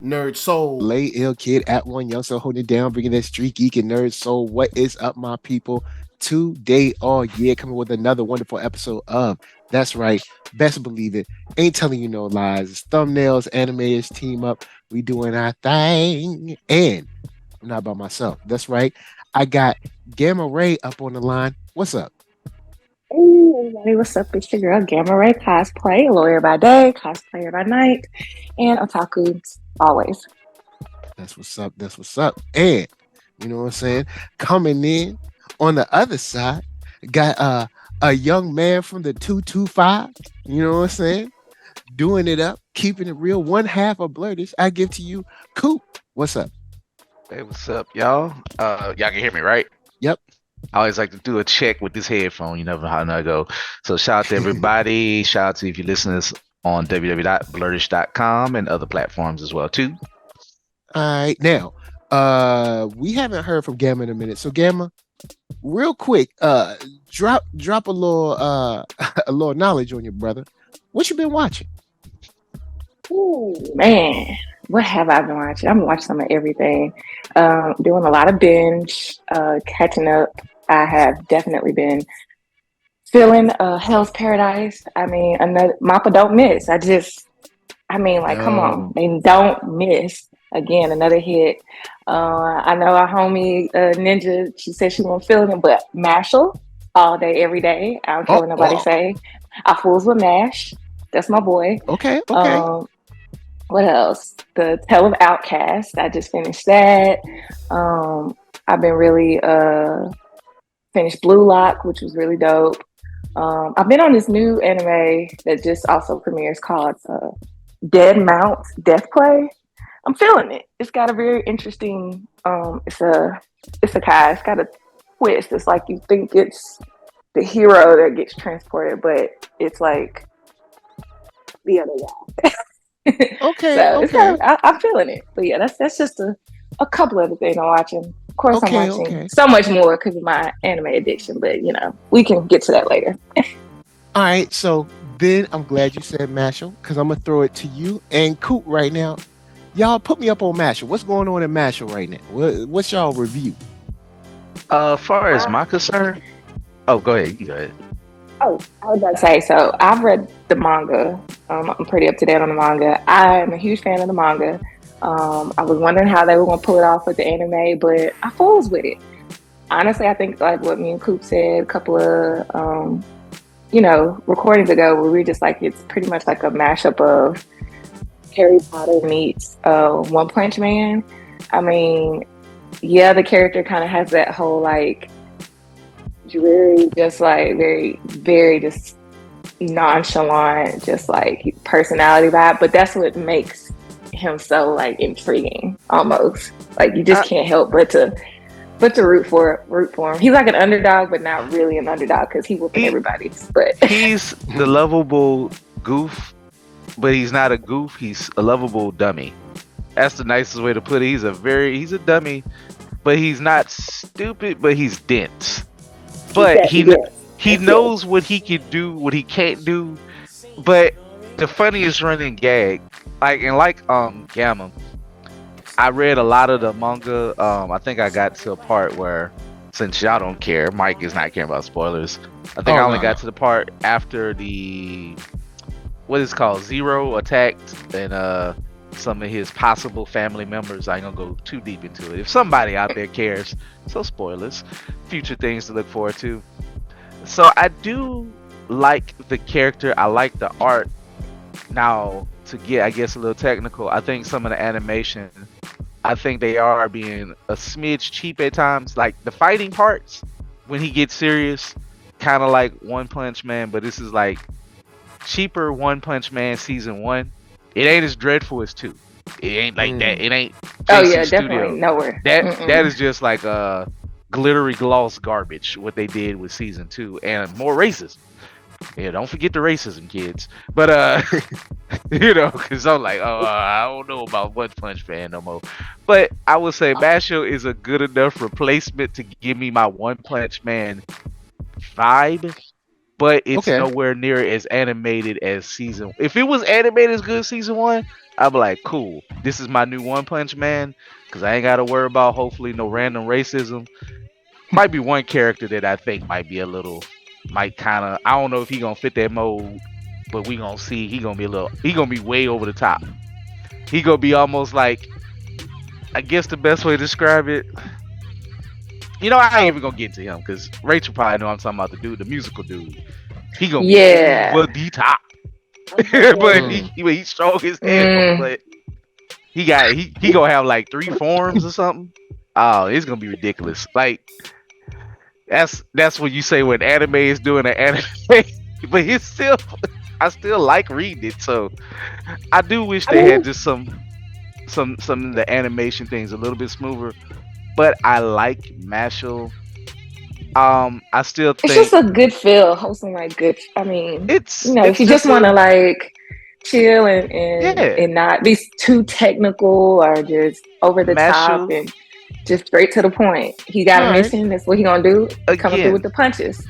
Nerd Soul. Lay ill kid at OneYoungsta holding it down, bringing that street geek and nerd soul. What is up, my people? Today, all year, coming with another wonderful episode of That's Right, Best Believe It. Ain't telling you no lies. It's thumbnails, animators team up. We doing our thing, and I'm not by myself. That's right. I got Gamma Ray up on the line. What's up? Hey everybody, what's up? It's your girl Gamma Ray Cosplay, lawyer by day, cosplayer by night, and otaku always. That's what's up. That's what's up. And you know what I'm saying? Coming in on the other side, got a young man from the 225. You know what I'm saying? Doing it up, keeping it real. One half of blurtish. I give to you, Coop. What's up? Hey, what's up, y'all? Y'all can hear me, right? Yep. I always like to do a check with this headphone. You never know how I go. So shout out to everybody. Shout out to if you listen to this on www.blurtish.com and other platforms as well too. All right. Now, we haven't heard from Gamma in a minute. So Gamma, real quick, drop a little a little knowledge on your brother. What you been watching? Ooh, man, what have I been watching? I've been watching some of everything. Doing a lot of binge, catching up. I have definitely been feeling Hell's Paradise. I mean, another Mappa don't miss. Like, come on, Yo. they don't miss. Again, another hit. I know our homie Ninja. She said she wasn't feeling it, but Mashle all day, every day. I don't care Oh, what nobody oh, say. I fools with Mash. That's my boy. okay, okay. Um, what else? The Tale of Outcast. I just finished that. I've been really finished Blue Lock, which was really dope. I've been on this new anime that just also premieres called Dead Mount Death Play. I'm feeling it. It's got a very interesting. It's a guy. It's got a twist. It's like you think it's the hero that gets transported, but it's like the other guy. Okay, So it's kind okay. of I'm feeling it. But yeah, that's just a couple of the things I'm watching. Of course, I'm Okay, watching okay. so much more because of my anime addiction. But we can get to that later. All right, so then I'm glad you said Mashal because I'm gonna throw it to you and Coop right now. Y'all put me up on Mashal. What's going on in Mashal right now? What's y'all review? Far as I, my concern, oh, go ahead. You go ahead. oh, I was about to say. So I've read the manga. I'm pretty up to date on the manga. I am a huge fan of the manga. I was wondering how they were going to pull it off with the anime, but I fools with it. Honestly, I think like what me and Coop said a couple of recordings ago, where we were just like it's pretty much like a mashup of Harry Potter meets One Punch Man. I mean, yeah, the character kind of has that whole like dreary, just like very, very just nonchalant, just like personality vibe. But that's what makes him so like intriguing, almost. Like you just I, can't help but to root for him. He's like an underdog, but not really an underdog because he's whooping he everybody's. But he's the lovable goof, but he's not a goof. He's a lovable dummy. That's the nicest way to put it. He's a dummy, but he's not stupid. But he's dense. But exactly, yes, he yes, yes. knows what he can do, what he can't do. But the funniest running gag, Gamma, I read a lot of the manga. I think I got to a part where, since y'all don't care, Mike is not caring about spoilers. I think Oh I only no, got no. to the part after the what is called Zero attacked and some of his possible family members. I ain't gonna go too deep into it. If somebody out there cares, so spoilers, future things to look forward to. So I do like the character. I like the art. Now to get, I guess, a little technical, I think some of the animation, I think they are being a smidge cheap at times. Like the fighting parts when he gets serious, kind of like One Punch Man, but this is like cheaper One Punch Man season one. It ain't as dreadful as two. It ain't like that. Mm. It ain't Oh JC yeah, definitely Studio. nowhere. That Mm-mm. is just like glittery gloss garbage. What they did with season two and more racism. Yeah, don't forget the racism, kids. But because I'm like, oh, I don't know about One Punch Man no more. But I would say Mashle is a good enough replacement to give me my One Punch Man vibe, but it's Okay. nowhere near as animated as season. If it was animated as good as season one, I'm like, cool. This is my new One Punch Man because I ain't got to worry about hopefully no random racism. Might be one character that I think might be a little, might kind of. I don't know if he gonna fit that mold, but we gonna see. He gonna be a little. He gonna be way over the top. He gonna be almost like. I guess the best way to describe it. You know, I ain't even gonna get to him because Rachel probably know I'm talking about the dude, the musical dude. He gonna be over the top, but he's strong as hell. But he gonna have like 3 forms or something. Oh, it's gonna be ridiculous. Like that's what you say when anime is doing an anime. But it's still, I still like reading it. So I do wish they had just some of the animation things a little bit smoother. But I like Mashle. I still think it's just a good feel, wholesome, like good. I mean, it's if you just want to like chill and not be too technical or just over the top and just straight to the point. He got a mission. That's what he gonna do. Coming through with the punches.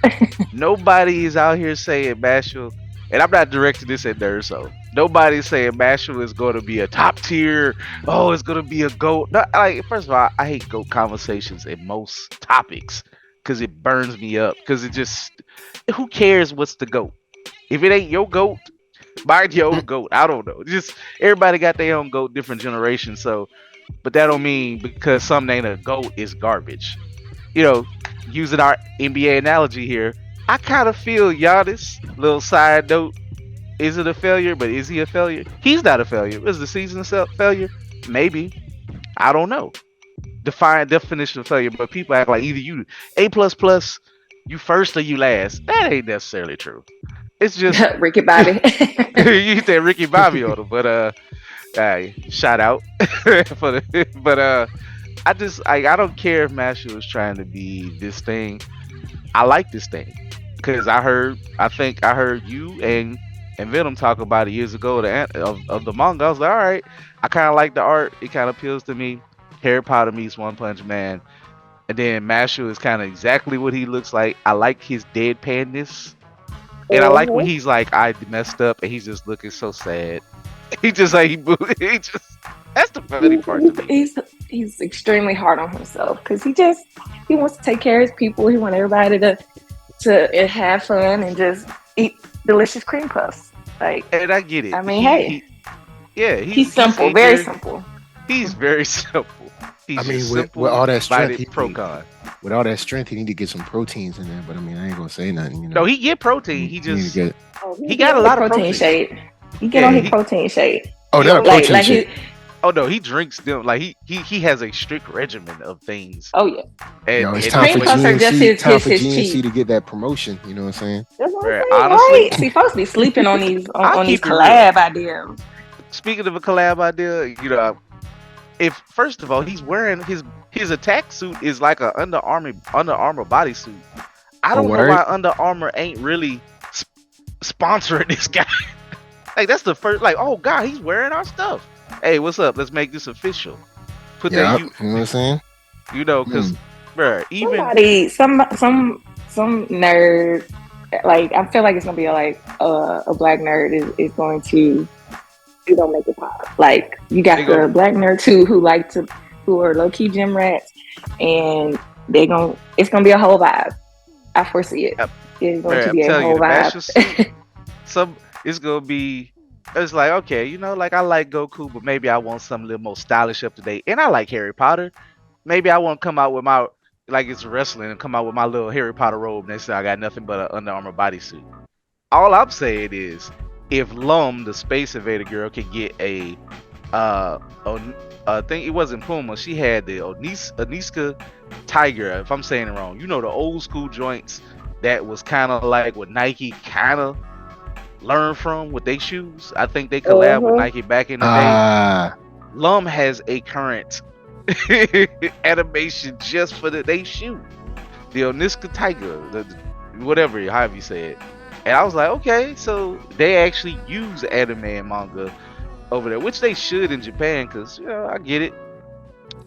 Nobody is out here saying Mashle, and I'm not directing this at NERDSoul. Nobody's saying Mashle is going to be a top tier. Oh, it's going to be a GOAT. No, like, first of all, I hate GOAT conversations in most topics because it burns me up. Because it just, who cares what's the GOAT? If it ain't your GOAT, mind your own GOAT. I don't know. Just everybody got their own GOAT, different generations. So, but that don't mean because something ain't a GOAT is garbage. You know, using our NBA analogy here, I kind of feel Giannis. Little side note. Is it a failure? But is he a failure? He's not a failure. Is the season a failure? Maybe. I don't know. Definition of failure. But people act like either you A++, you first or you last. That ain't necessarily true. It's just Ricky Bobby. You said Ricky Bobby on him, but shout out for the. But I don't care if Mashle is trying to be this thing. I like this thing because I think I heard you and Venom talk about it years ago of the manga. I was like, all right, I kind of like the art. It kind of appeals to me. Harry Potter meets One Punch Man. And then Mashle is kind of exactly what he looks like. I like his deadpanness. And I like when he's like, I messed up, and he's just looking so sad. He just like, that's the funny part to me. He's extremely hard on himself because he wants to take care of his people. He wants everybody to have fun and just eat delicious cream puffs. Like, and I get it. I mean, he's simple, very simple. He's very simple. I mean, with all that strength, with all that strength, he need to get some proteins in there. But I mean, I ain't gonna say nothing. You know? No, he get protein. He got a lot of protein shake. He get on his protein shake. Oh, not a protein shake. Oh no, he drinks them like he has a strict regimen of things. Oh yeah, and it's time for GNC to get that promotion. You know what I'm saying? That's what I'm saying. Honestly, right? He's supposed to be sleeping on these these collab ideas. Speaking of a collab idea, you know, if first of all he's wearing his attack suit is like a Under Armour bodysuit. I don't know why Under Armour ain't really sponsoring this guy. Like that's the first. Like, oh god, he's wearing our stuff. Hey, what's up? Let's make this official. Put that. You know what I'm saying? You know, because, bro, even some nerd, like I feel like it's gonna be like a black nerd is going to make it pop. Like you got the black nerd too who are low key gym rats, and it's gonna be a whole vibe. I foresee it. It's going to be a whole vibe. It's gonna be. It's like, okay, you know, like I like Goku, but maybe I want something a little more stylish up to date. And I like Harry Potter. Maybe I want to come out with my, like it's wrestling, and come out with my little Harry Potter robe. Next time I got nothing but an Under Armour bodysuit. All I'm saying is, if Lum, the Space Invader girl, could get I think it wasn't Puma. She had the Oniska Tiger, if I'm saying it wrong. You know, the old school joints that was kind of like what Nike kind of learn from with their shoes. I think they collab with Nike back in the day. Lum has a current animation just for they shoe. The Oniska Tiger, whatever, however you say it. And I was like, okay, so they actually use anime and manga over there, which they should in Japan, because, you know, I get it.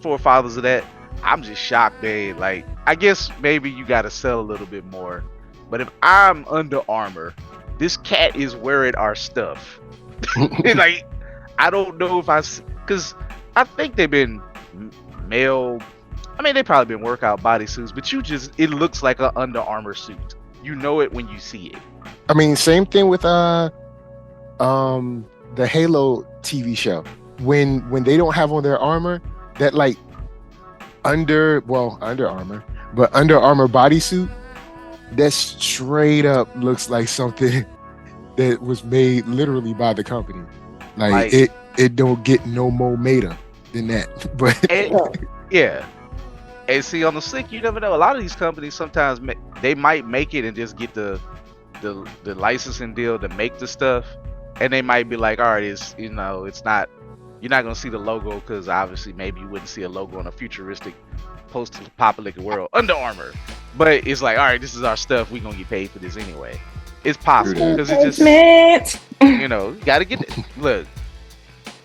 Forefathers of that. I'm just shocked they, like, I guess maybe you got to sell a little bit more. But if I'm Under Armour, this cat is wearing our stuff. Like, I don't know if because I think they've been male. I mean, they probably been workout bodysuits, but it looks like an Under Armour suit. You know it when you see it. I mean, same thing with the Halo TV show. When they don't have on their armor, that like Under Armour, but Under Armour bodysuit, that straight up looks like something that was made literally by the company. Like it don't get no more meta than that. But yeah. And see, on the slick, you never know. A lot of these companies sometimes they might make it and just get the licensing deal to make the stuff, and they might be like, all right, it's not, you're not gonna see the logo because obviously maybe you wouldn't see a logo in a futuristic post-apocalyptic world, Under Armour, but it's like, all right, this is our stuff. We're gonna get paid for this anyway. It's possible because it just you gotta get it. Look,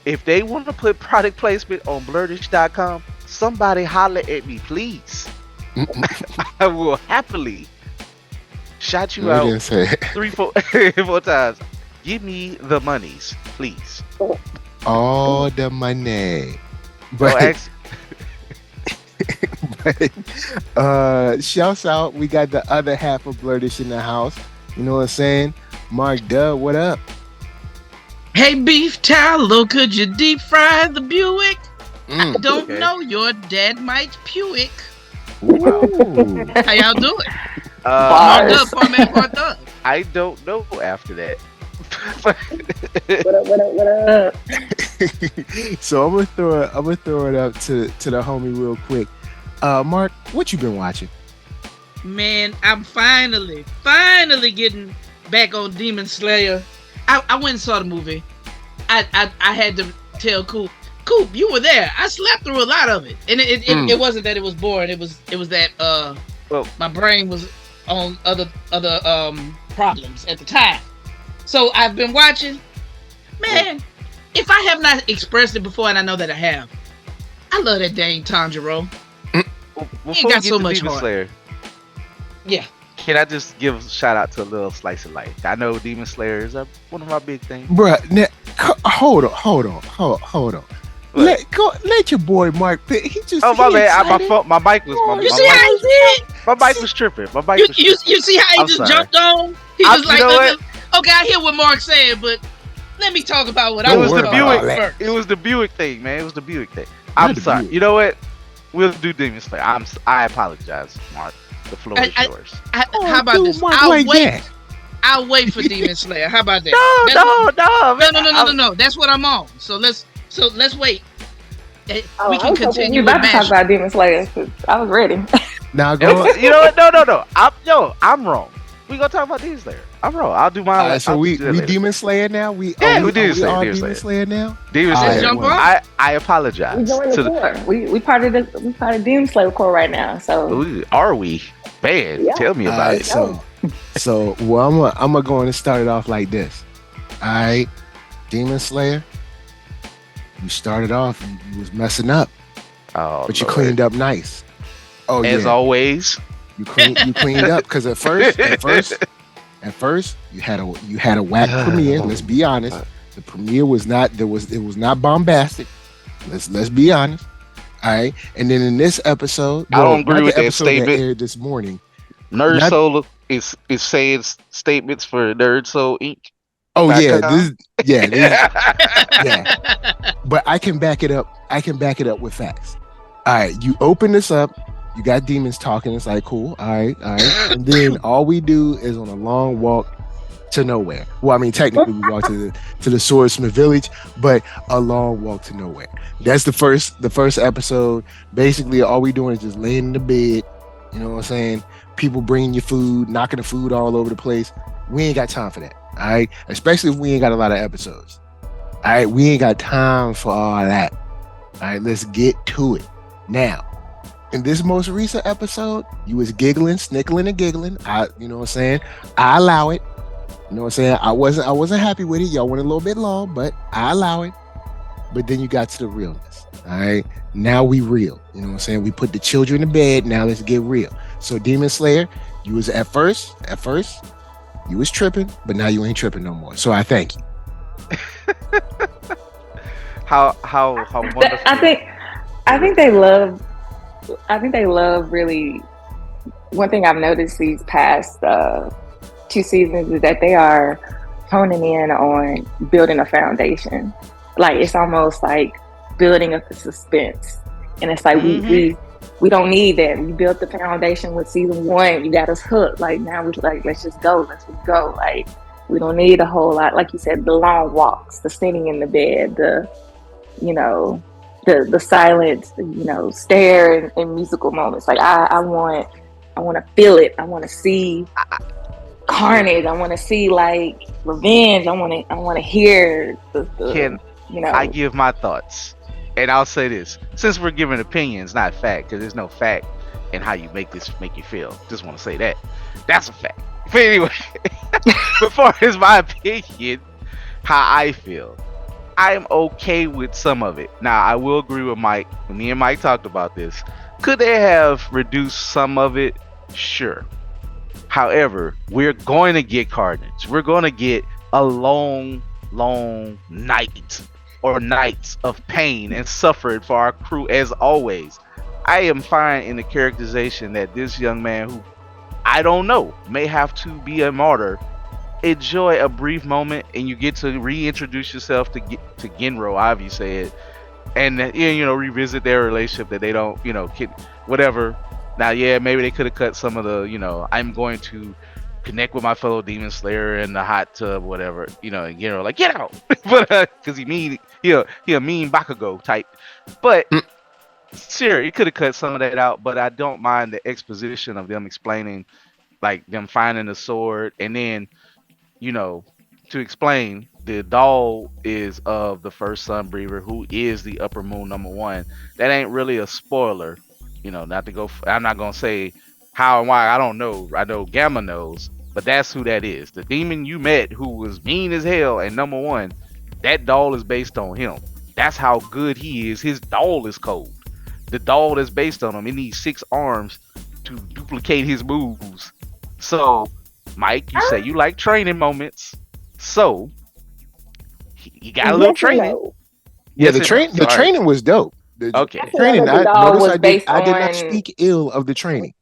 if they want to put product placement on blurdish.com, somebody holler at me, please. I will happily shout you out 3-4 times. Give me the monies, please. All the money. But shouts out. We got the other half of Blurdish in the house. You know what I'm saying? Mark Dub, what up? Hey, Beef Tallow, could you deep fry the Buick? I don't know. Your dad might Buick. How y'all doing? Marked up. I don't know after that. What up? So I'm gonna throw it up to the homie real quick. Mark, what you been watching? Man, I'm finally getting back on Demon Slayer. I went and saw the movie. I had to tell Coop, you were there. I slept through a lot of it, and it wasn't that it was boring. It was that my brain was on other problems at the time. So I've been watching. Man, if I have not expressed it before, and I know that I have, I love that dang Tanjiro. He got so much heart. Slayer, yeah. Can I just give a shout out to a little slice of life? I know Demon Slayer is one of my big things. Bruh, hold on. Let your boy Mark. He just. Oh my bad. My mic was. You see how he did? My mic was tripping. You see how he just jumped on? He was like, okay, I hear what Mark said, but let me talk about what I was talking about first. It was the Buick thing, man. It was the Buick thing. I'm sorry. Buick. You know what? We'll do Demon Slayer. I apologize, Mark. The floor is yours. How about this? I'll wait for Demon Slayer. How about that? No. That's what I'm on. So let's wait. We can continue. You about to talk about Demon Slayer? I was ready. Now go. You know what? No. I'm wrong. We gonna talk about Demon Slayer. I'm wrong. I'll do mine. So we Demon Slayer now. We Demon Slayer now. Demon Slayer. Jump on. I apologize. We joined the core. We part of Demon Slayer core right now. So are we? Man, yeah. Tell me about it. So well, I'm gonna go and start it off like this. All right, Demon Slayer. You started off, you was messing up, but you cleaned up nice. Oh, as always. You cleaned up because at first, you had a whack premiere. Let's be honest. The premiere was not bombastic. Let's be honest. All right, and then in this episode, I don't agree with that statement. That aired this morning. NERDSoul is saying statements for NERDSoul Inc. Oh yeah. But I can back it up. I can back it up with facts. All right, you open this up. You got demons talking. It's like cool. All right. And then all we do is on a long walk to nowhere. Well, I mean, technically we walk to the Swordsmith Village, but a long walk to nowhere. That's the first episode. Basically, all we doing is just laying in the bed. You know what I'm saying? People bringing you food, knocking the food all over the place. We ain't got time for that. All right, especially if we ain't got a lot of episodes. All right, we ain't got time for all that. All right, let's get to it now. In this most recent episode, you was giggling, snickling, and giggling. You know what I'm saying? I allow it. You know what I'm saying? I wasn't happy with it. Y'all went a little bit long, but I allow it. But then you got to the realness. All right, now we real. You know what I'm saying? We put the children to bed. Now let's get real. So Demon Slayer, you was at first, you was tripping, but now you ain't tripping no more. So I thank you. how wonderful. I think they love. I think they love really. One thing I've noticed these past 2 seasons is that they are honing in on building a foundation. Like it's almost like building up the suspense, and it's like we don't need that. We built the foundation with season 1. You got us hooked. Like now we like let's just go. Like we don't need a whole lot. Like you said, the long walks, the sitting in the bed, the the silent stare and musical moments. Like I want to feel it. I want to see carnage. I want to see like revenge. I want to hear the I give my thoughts, and I'll say this: since we're giving opinions, not fact, because there's no fact in how you make you feel. Just want to say that's a fact. But anyway, before is my opinion, how I feel. I'm okay with some of it. Now, I will agree with Mike. Me and Mike talked about this. Could they have reduced some of it? Sure. However, we're going to get carnage. We're going to get a long night or nights of pain and suffering for our crew as always. I am fine in the characterization that this young man, who I don't know, may have to be a martyr, enjoy a brief moment and you get to reintroduce yourself to Genro, obviously said, and revisit their relationship that they don't whatever. Now maybe they could have cut some of the I'm going to connect with my fellow demon slayer in the hot tub, whatever, and Genro like get out, but because he a mean Bakugo type, but sure, you could have cut some of that out, but I don't mind the exposition of them explaining, like them finding the sword, and then to explain, the doll is of the first Sunbreather, who is the Upper Moon #1. That ain't really a spoiler, not to go. I'm not gonna say how and why. I don't know. I know Gamma knows, but that's who that is. The demon you met, who was mean as hell and #1. That doll is based on him. That's how good he is. His doll is cold. The doll that's based on him. It needs 6 arms to duplicate his moves. So, Mike, you say you like training moments, so you got a little training. No. Yeah, the training was dope. Okay. Training. I did not speak ill of the training.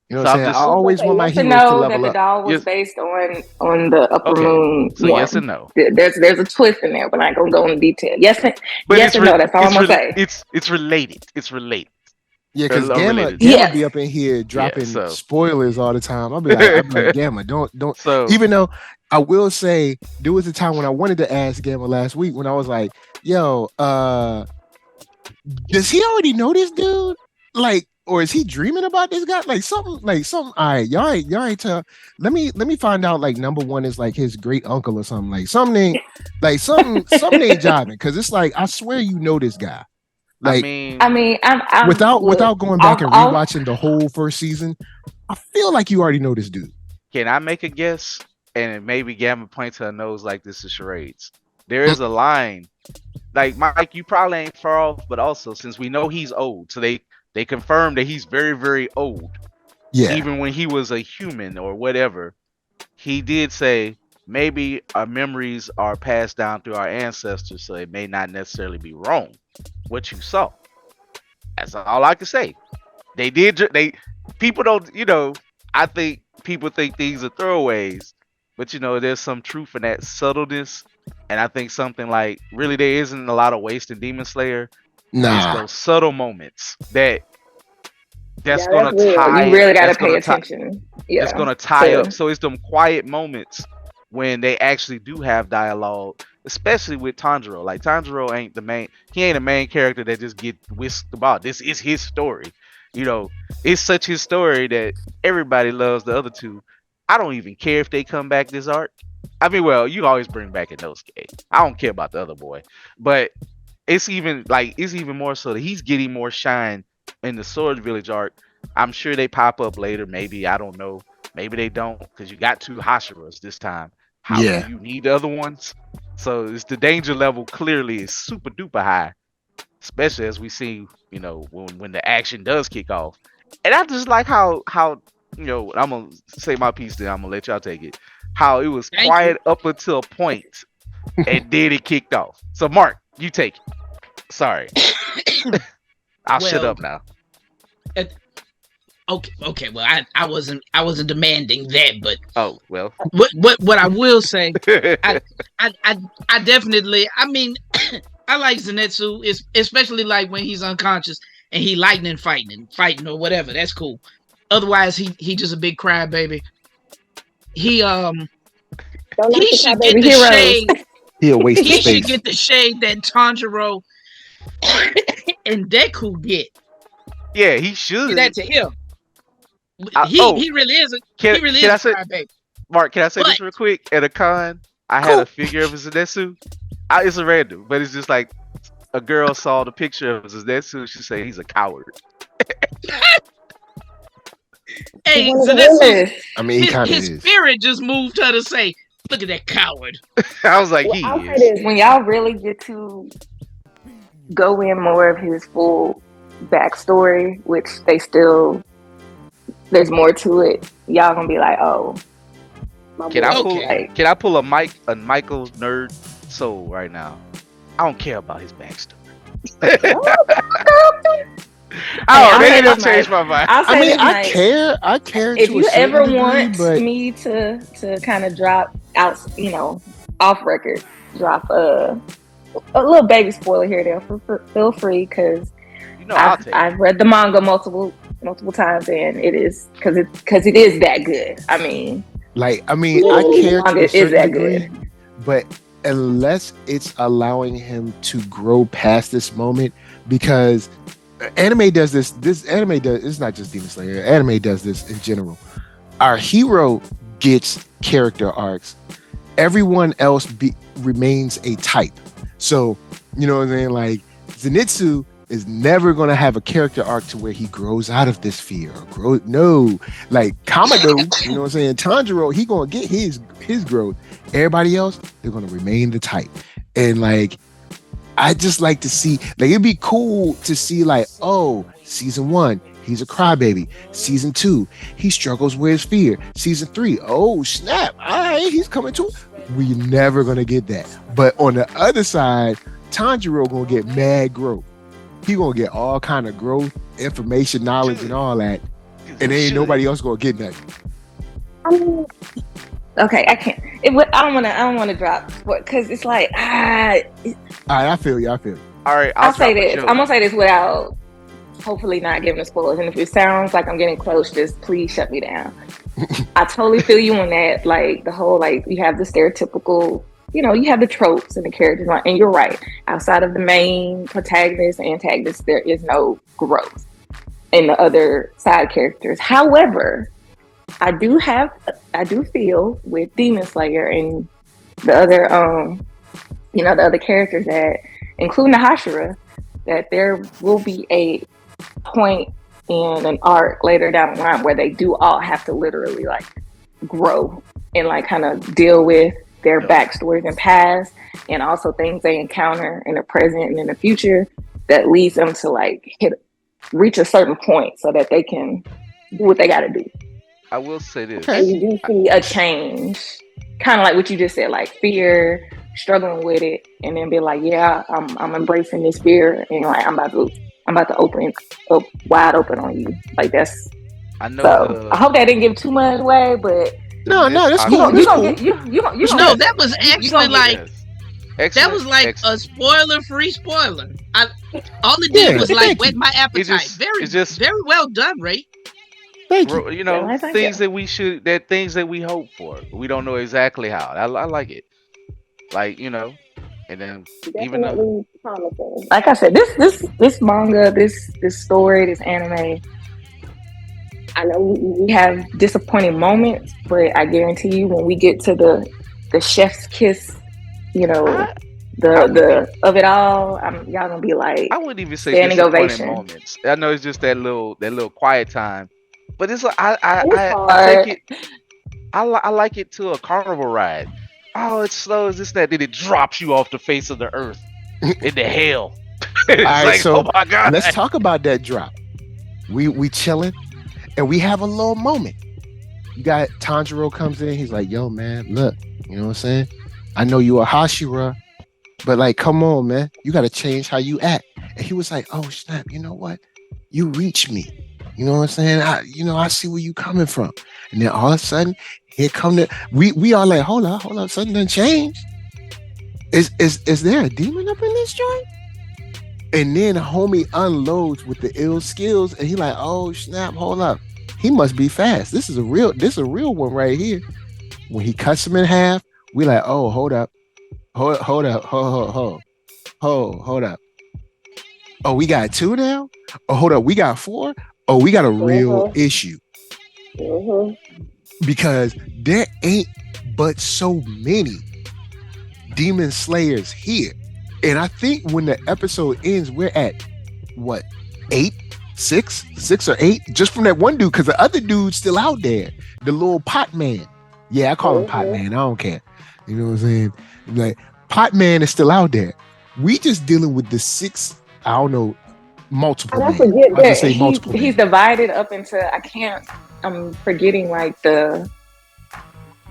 You know So what I'm saying? I always want my heroes to level that the up. doll was based on the Upper Moon. So one. yes and no. There's a twist in there, but I ain't gonna go into detail. Yes and no. That's all I'm gonna say. It's related. It's related. Yeah, because Gamma be up in here dropping spoilers all the time. I'll be like, Gamma, don't. So, even though I will say, there was a time when I wanted to ask Gamma last week when I was like, yo, does he already know this dude? Like, or is he dreaming about this guy? Like something. All right, y'all ain't tell. Let me find out. Like #1 is like his great uncle or something. Like something ain't jiving. Because it's like, I swear you know this guy. Like, I'm without going back and rewatching the whole first season, I feel like you already know this dude. Can I make a guess? And maybe Gamma points to her nose like this is charades. There is a line, like Mike, you probably ain't far off, but also since we know he's old, so they confirmed that he's very, very old. Yeah. Even when he was a human or whatever, he did say maybe our memories are passed down through our ancestors, so it may not necessarily be wrong what you saw. That's all I can say. People don't, I think people think things are throwaways, but there's some truth in that subtleness, and I think something like, really there isn't a lot of waste in Demon Slayer. Nah. It's those subtle moments that's gonna tie. You really gotta pay attention. Yeah, it's gonna tie up. So it's them quiet moments when they actually do have dialogue, especially with Tanjiro. Like Tanjiro ain't a main character that just get whisked about. This is his story. It's such his story that everybody loves the other two. I don't even care if they come back this arc. I mean, well, you always bring back Inosuke. I don't care about the other boy, but it's even more so that he's getting more shine in the Sword Village arc. I'm sure they pop up later. Maybe, I don't know. Maybe they don't, because you got 2 Hashiras this time. How do you need the other ones? So it's the danger level clearly is super duper high, especially as we see, when the action does kick off. And I just like how I'm gonna say my piece, then I'm gonna let y'all take it. How it was quiet up until a point, and then it kicked off. So Mark, You take it. Sorry. I'll shut Well, up now. Okay. Well, I wasn't demanding that, but Oh well. what I will say, I definitely. I mean, I like Zenitsu, especially like when he's unconscious and he lightning fighting or whatever. That's cool. Otherwise, he just a big crybaby. He Don't like he the should get crybaby the heroes. shade. He'll waste He the should space. get the shade that Tanjiro and Deku get. Yeah, he should. Give that to him. Oh, He really is can he really I is a say, crybaby. Mark? Can I say this But- real quick? At a con, I had a figure of a Zenitsu. It's a random, but it's just like a girl saw the picture of Zenitsu. She said he's a coward. Hey, One of so the that's realest. I mean, he kind of his is. spirit just moved her to say, "Look at that coward." I was like, Well, he I'll say is. this: when y'all really get to go in more of his full backstory, which there's more to it. Y'all gonna be like, oh, my Can boy, I pull? Okay. Can I pull a Michael's nerd soul right now? I don't care about his backstory. I'll maybe say they'll this, change Mike. my mind. I'll say I mean, this, I Mike. care. I care If to you a certain ever degree, want but me to kind of drop out, off record, drop a little baby spoiler here, there, feel free, because You know, I'll take it. I've read the manga multiple times, and it is because it is that good. I mean, I Ooh, care to manga a is certain that degree, good. but unless it's allowing him to grow past this moment, because anime does this. It's not just Demon Slayer. Anime does this in general. Our hero gets character arcs. Everyone else remains a type. So, you know what I'm saying? Like, Zenitsu is never going to have a character arc to where he grows out of this fear or like Kamado, you know what I'm saying? Tanjiro, he going to get his growth. Everybody else, they're going to remain the type. And like, I just like to see, like, it'd be cool to see like, oh, season 1, he's a crybaby. Season 2, he struggles with his fear. Season 3, oh snap, all right, he's coming to. We're never gonna get that. But on the other side, Tanjiro gonna get mad growth. He gonna get all kind of growth, information, knowledge, and all that. And ain't nobody else gonna get nothing. Okay, I can't. I don't want to drop because it's like All right, I feel you. All right, I'll say drop a this. joke. I'm gonna say this without hopefully not giving a spoilers. And if it sounds like I'm getting close, just please shut me down. I totally feel you on that. Like the whole, like, you have the stereotypical, you have the tropes and the characters, and you're right. Outside of the main protagonist and antagonist, there is no growth in the other side characters. However, I do feel with Demon Slayer and the other, the other characters, that, including the Hashira, that there will be a point in an arc later down the line where they do all have to literally like grow and like kind of deal with their backstories and past, and also things they encounter in the present and in the future that leads them to like reach a certain point so that they can do what they got to do. I will say this. And you do see a change, kind of like what you just said, like fear, struggling with it, and then be like, yeah, I'm embracing this fear, and like I'm about to open up wide open on you. Like that's. I know. So I hope that didn't give too much away, but No, that's you cool. gonna That's get cool. you gonna No, get- that was you actually gonna like get- that was like a spoiler-free spoiler. All it did Yeah, was thank like wet you. my appetite. it's just- very well done, Ray. Thank you. You know, Yeah, thank things you. things that we hope for. We don't know exactly how. I like it. Like, and then even though Definitely promising. Like I said, this manga, this story, this anime. I know we have disappointing moments, but I guarantee you, when we get to the chef's kiss, the of it all, y'all gonna be like, I wouldn't even say standing disappointing ovation. moments. I know it's just that little quiet time, but it's I hard. take it. I like it to a carnival ride. Oh, it's slow as this that. Then it drops you off the face of the earth into hell. It's All right, like, so oh my god. let's talk about that drop. We chilling, and we have a little moment. You got Tanjiro comes in. He's like, "Yo, man, look, you know what I'm saying? I know you a Hashira, But like, come on, man, you got to change how you act. And he was like, oh snap, you know what? You reach me. You know what I'm saying? I see where you coming from. And then all of a sudden, here come we are like, hold up, something done changed. Is there a demon up in this joint? And then homie unloads with the ill skills, and he like, oh snap, hold up. He must be fast. This is a real one right here. When he cuts him in half, we like, oh, hold up. Hold up. Hold up. Oh, we got 2 now? Oh, hold up. We got 4? Oh, we got a real issue. Because there ain't but so many demon slayers here. And I think when the episode ends, we're at what? 8? 6 or 8? Just from that one dude, because the other dude's still out there. The little pot man. Yeah, I call him pot man. I don't care. You know what I'm saying? Like, pot man is still out there. We just dealing with the 6, I don't know, multiple. I forget that he's divided up into, I'm forgetting like the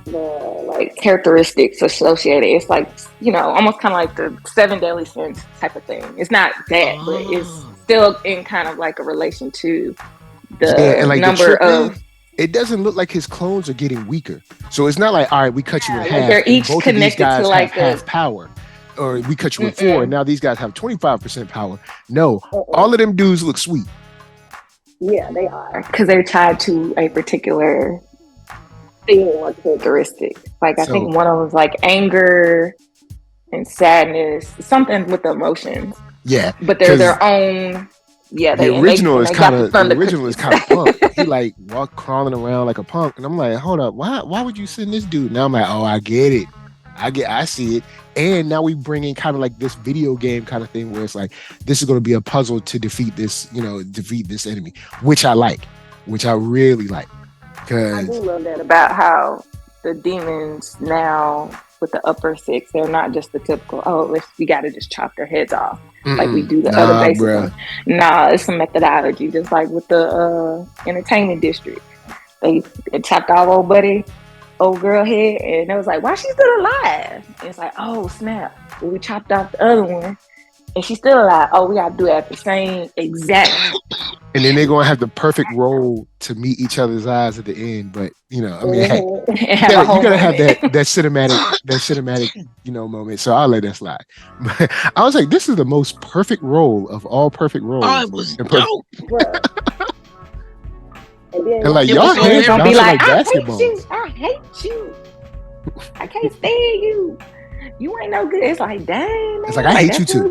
like characteristics associated. It's like, almost kind of like the 7 deadly sins type of thing. It's not that, but it's still in kind of like a relation to the like number of. It doesn't look like his clones are getting weaker. So it's not like, all right, we cut you in half. They're each both connected of these guys to like have power. Or we cut you in 4, and now these guys have 25% power. No, all of them dudes look sweet. Yeah, they are. Because they're tied to a particular thing or characteristic. Like, I think one of them was like anger and sadness, something with the emotions. Yeah. But they're their own. Yeah, the original is kind of punk. He like crawling around like a punk, and I'm like, hold up, why would you send this dude? Now I'm like, oh, I get it, I see it. And now we bring in kind of like this video game kind of thing where it's like this is going to be a puzzle to defeat this enemy, which I really like. Cause I do love that about how the demons now with the upper 6, they're not just the typical, we got to just chop their heads off like we do the other basic ones. Nah, it's some methodology, just like with the entertainment district. They chopped off old girl head, and it was like, why she's still alive? And it's like, oh snap, well, we chopped off the other one and she's still alive. Oh, we gotta do it at the same exact. And then they're gonna have the perfect role to meet each other's eyes at the end. But hey, you're gonna have that cinematic moment. So I'll let that slide. But I was like, this is the most perfect role of all perfect roles. Oh, it was dope. And like y'all hands gonna be like basketball. I hate you. I can't stand you. You ain't no good. It's like, dang, man. It's like, I hate you too.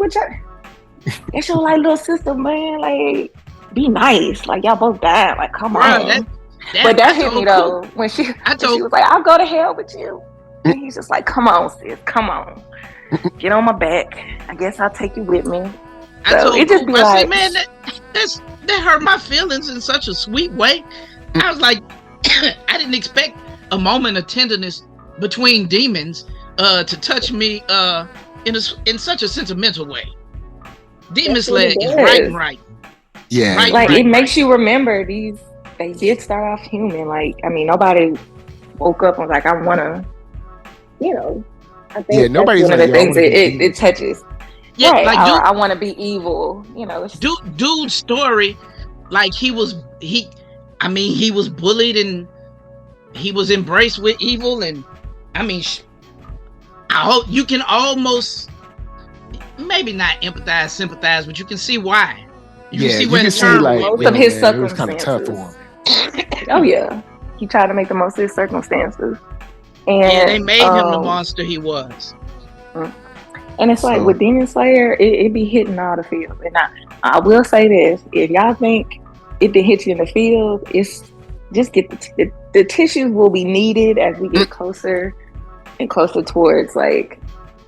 That's your like little sister, man. Like, be nice. Like, y'all both died. Like, come on. But that hit me though when she was like, I'll go to hell with you. And he's just like, come on, sis, come on, get on my back. I guess I'll take you with me. So it just be like, man, that hurt my feelings in such a sweet way. I was like, I didn't expect a moment of tenderness between demons to touch me in such a sentimental way. Demon Slayer is right. Yeah, it makes you remember these. They did start off human. Like, I mean, nobody woke up and was like, I want to, I think nobody's one of the things it touches. Yeah, right. like I want to be evil. Dude's story, like he was bullied and he was embraced with evil, and I mean, I hope you can almost maybe not empathize, sympathize, but you can see why. You can see like most of his circumstances. It was kind of tough for him. Oh yeah, he tried to make the most of his circumstances, and they made him the monster he was. And it's like with Demon Slayer, it be hitting all the field. And I will say this: if y'all think it didn't hit you in the field, it's just get the tissues will be needed as we get closer and closer towards like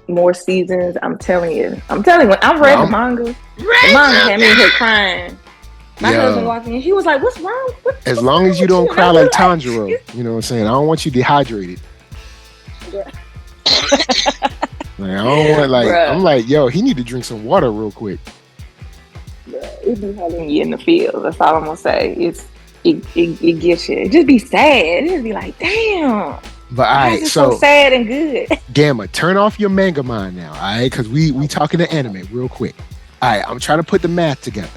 more seasons. I'm telling you. I've read the manga. The manga had me here crying. My husband walked in, he was like, "What's wrong?" As long as you don't cry like Tanjiro, you know what I'm saying? I don't want you dehydrated. Yeah. Like, I don't want I'm like, yo, he need to drink some water real quick. Yeah, it be having you in the field. That's all I'm gonna say. It gets you. It just be sad. It just be like, damn. But all Why right, is it so so sad and good? Gamma, turn off your manga mind now, all right? Because we talking to anime real quick. All right, I'm trying to put the math together.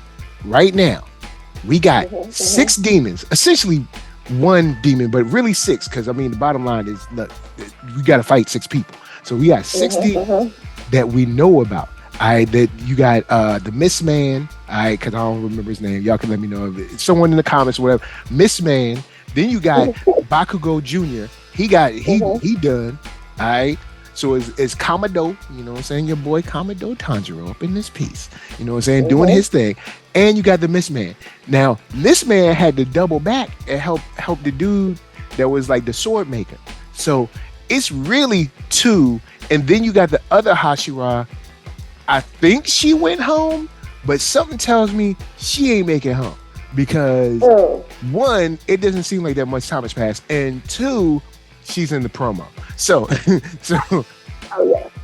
Right now, we got 6 demons, essentially 1 demon, but really 6. Because I mean, the bottom line is, look, we got to fight 6 people. So we got 6 demons that we know about. All right, that you got the Miss Man. All right, because I don't remember his name. Y'all can let me know if it's someone in the comments or whatever. Miss Man. Then you got Bakugo Jr. He done. All right. So it's Kamado, you know what I'm saying? Your boy Kamado Tanjiro up in this piece. You know what I'm saying? Doing his thing. And you got the Miss Man. Now, Miss Man had to double back and help the dude that was like the sword maker. So it's really 2. And then you got the other Hashira. I think she went home, but something tells me she ain't making home. Because 1, it doesn't seem like that much time has passed. And 2, she's in the promo. So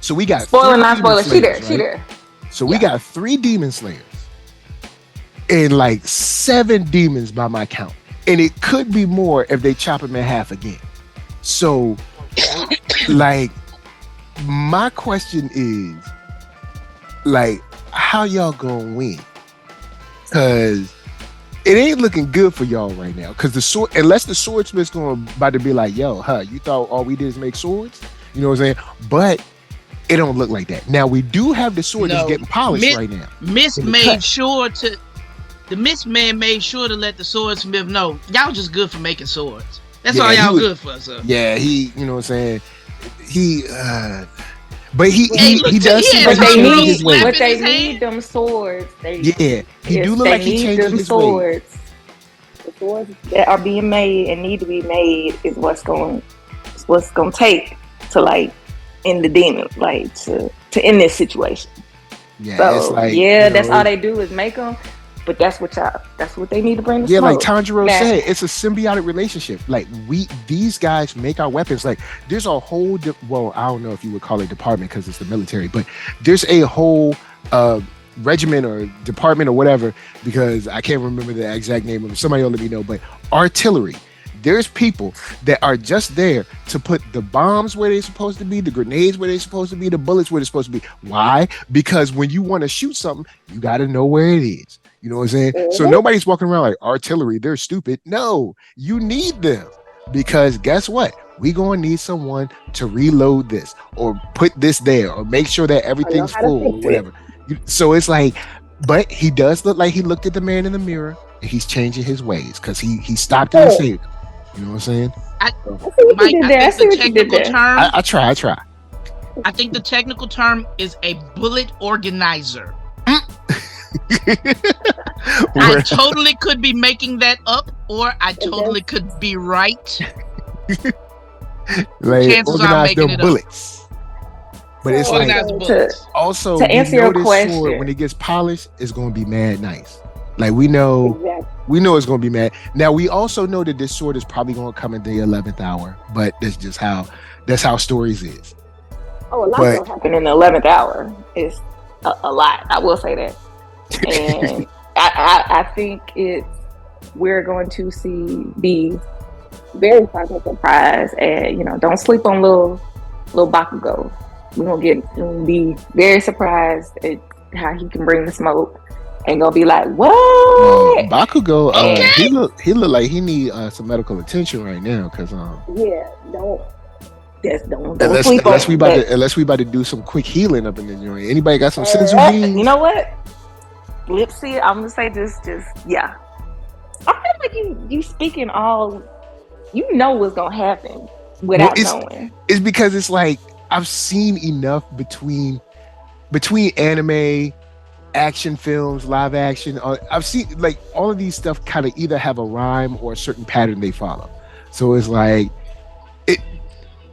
so we got spoiler, not spoiler. She there. So we got 3 demon slayers and like 7 demons by my count. And it could be more if they chop them in half again. So like my question is, like, how y'all gonna win? Because it ain't looking good for y'all right now. Because the sword, unless the swordsmith's about to be like, yo, you thought all we did is make swords? You know what I'm saying? But it don't look like that. Now we do have the sword that's getting polished right now. The Miss Man made sure to let the swordsmith know y'all just good for making swords. That's all y'all good for, sir. Yeah, you know what I'm saying? But he does seem like they changing his ways. But they need them swords. He do look like he changing his ways. The swords that are being made and need to be made is what's going to take to like end the demon, like to end this situation. Yeah, so it's like, that's all they do is make them. But that's what they need to bring to smoke. Like Tanjiro said, it's a symbiotic relationship. Like these guys make our weapons. Like there's a whole, well, I don't know if you would call it department because it's the military, but there's a whole regiment or department or whatever, because I can't remember the exact name of it. Somebody will let me know, but artillery. There's people that are just there to put the bombs where they're supposed to be, the grenades where they're supposed to be, the bullets where they're supposed to be. Why? Because when you want to shoot something, you got to know where it is. You know what I'm saying? So nobody's walking around like artillery. They're stupid. No, you need them, because guess what? We gonna need someone to reload this or put this there or make sure that everything's full or whatever. So it's like, but he does look like he looked at the man in the mirror and he's changing his ways because he stopped and saved. You know what I'm saying? I think the technical term. I try. I think the technical term is a bullet organizer. I totally could be making that up, or I totally could be right. Like, chances are I'm making it bullets. But it's like, also, to answer your question, sword, when it gets polished, it's going to be mad nice. Like we know it's going to be mad. Now we also know that this sword is probably going to come in the 11th hour, but that's how stories is. Oh, a lot will happen in the 11th hour. It's a lot. I will say that. And I think we're going to be very pleasant surprised, and don't sleep on little Bakugo. We're gonna be very surprised at how he can bring the smoke, and gonna be like, what? Bakugo, he look like he need some medical attention right now, because don't sleep on unless we about to do some quick healing up in the joint. Anybody got some senzu beans? You know what? Lipsy, I'm gonna say just yeah. I feel like you speaking all, you know what's gonna happen without knowing. It's because it's like I've seen enough between anime, action films, live action. I've seen like all of these stuff kind of either have a rhyme or a certain pattern they follow. So it's like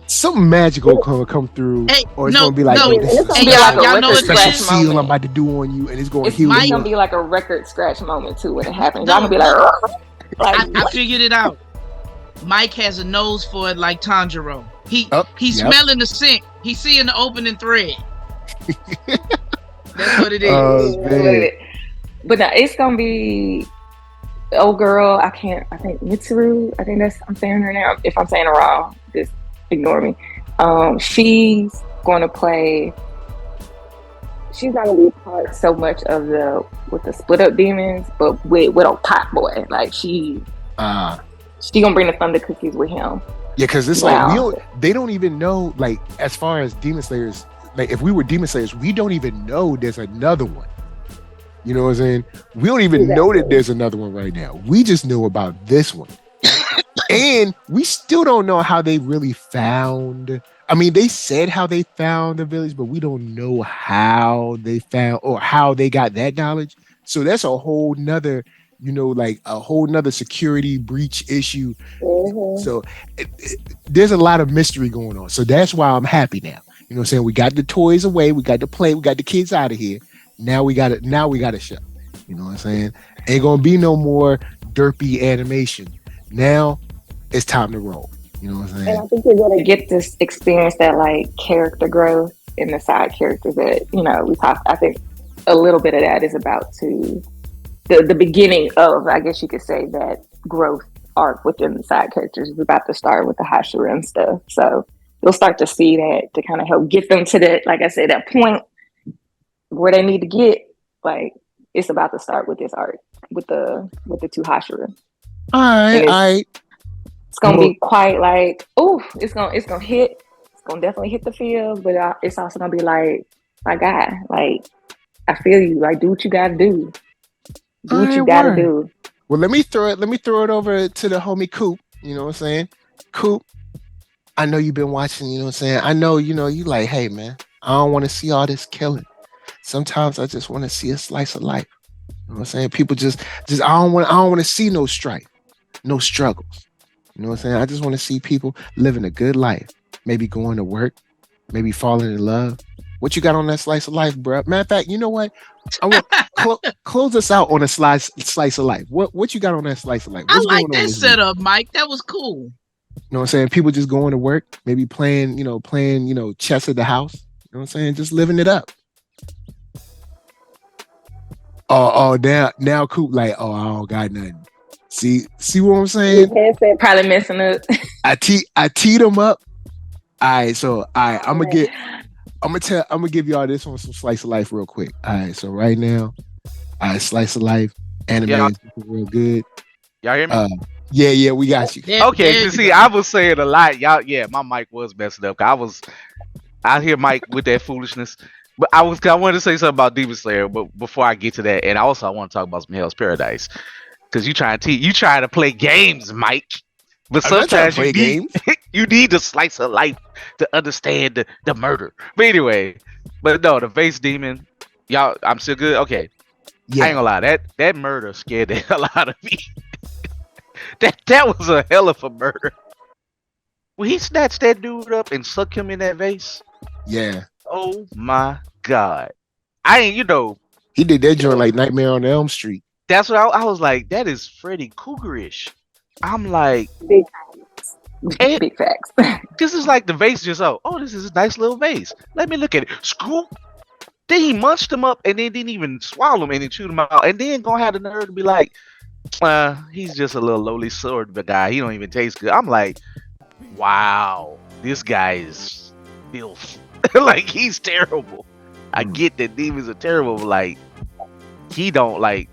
something magical gonna come through, or it's gonna be like, y'all know it's special seal I'm about to do on you, and it's gonna heal you. It's gonna be like a record scratch moment too when it happens. I'm gonna be like I figured it out. Mike has a nose for it like Tanjiro. He's smelling the scent. He's seeing the opening thread. That's what it is. But no, it's gonna be girl. I think Mitsuru. I think I'm saying her now. If I'm saying it wrong, just ignore me. She's going to play. She's not going to be part so much of with the split up demons, but with a Pot Boy. Like she gonna bring the Thunder Cookies with him. Yeah, because it's like they don't even know, like, as far as Demon Slayers, like if we were Demon Slayers, we don't even know there's another one. You know what I'm saying? We don't even know that there's another one right now. We just know about this one. And we still don't know how they really found. I mean, they said how they found the village, but we don't know how they found or how they got that knowledge. So that's a whole nother, like a whole nother security breach issue. Mm-hmm. So there's a lot of mystery going on. So that's why I'm happy now. You know what I'm saying? We got the toys away, we got the play, we got the kids out of here. Now we got a show. You know what I'm saying? Ain't gonna be no more derpy animation. Now it's time to roll. You know what I'm saying? And I think you're gonna get this experience, that like character growth in the side characters that, we talked. I think a little bit of that is about the beginning of, I guess you could say, that growth arc within the side characters is about to start with the Hashira and stuff. So you'll start to see that to kind of help get them to that, like I said, that point where they need to get. Like, it's about to start with this arc with the two Hashira. All right. It's gonna be quite like, it's gonna hit. It's gonna definitely hit the field, but it's also gonna be like, my guy, like, I feel you. Like, do what you gotta do. Do what you gotta do. Well, let me throw it over to the homie Coop. You know what I'm saying? Coop, I know you've been watching. You know what I'm saying? I know you like, hey man, I don't want to see all this killing. Sometimes I just want to see a slice of life. You know what I'm saying? People just I don't want to see no strife, no struggles. You know what I'm saying? I just want to see people living a good life. Maybe going to work, maybe falling in love. What you got on that slice of life, bro? Matter of fact, you know what? I want close us out on a slice of life. What you got on that slice of life? What's I like that setup, Mike. That was cool. You know what I'm saying? People just going to work, maybe playing chess at the house. You know what I'm saying? Just living it up. Now Coop like, I don't got nothing. See what I'm saying? Probably messing up. I teed them up. All right, so I'm gonna give y'all this one, some slice of life real quick. All right, so right now, slice of life anime is real good. Y'all hear me? Yeah, we got you. Okay, see, I was saying a lot. Y'all, my mic was messing up. I was out here, Mike, with that foolishness. But I wanted to say something about Demon Slayer, but before I get to that, and also I want to talk about some Hell's Paradise. Because you trying to play games, Mike. But sometimes you need a slice of life to understand the murder. But anyway, no, the vase demon, y'all, I'm still good. Okay, yeah. I ain't gonna lie, that murder scared the hell out of me. that was a hell of a murder. When he snatched that dude up and sucked him in that vase. Yeah. Oh my God. He did that joint like Nightmare on Elm Street. That's what I was like. That is Freddy Kruegerish. I'm like, big facts. This is like the vase just this is a nice little vase. Let me look at it. Screw. Then he munched him up and then didn't even swallow him and then chewed him out and then gonna have the nerve to be like, he's just a little lowly sword guy. He don't even taste good. I'm like, wow, this guy is filth. Like, he's terrible. I get that demons are terrible, but like, he don't like.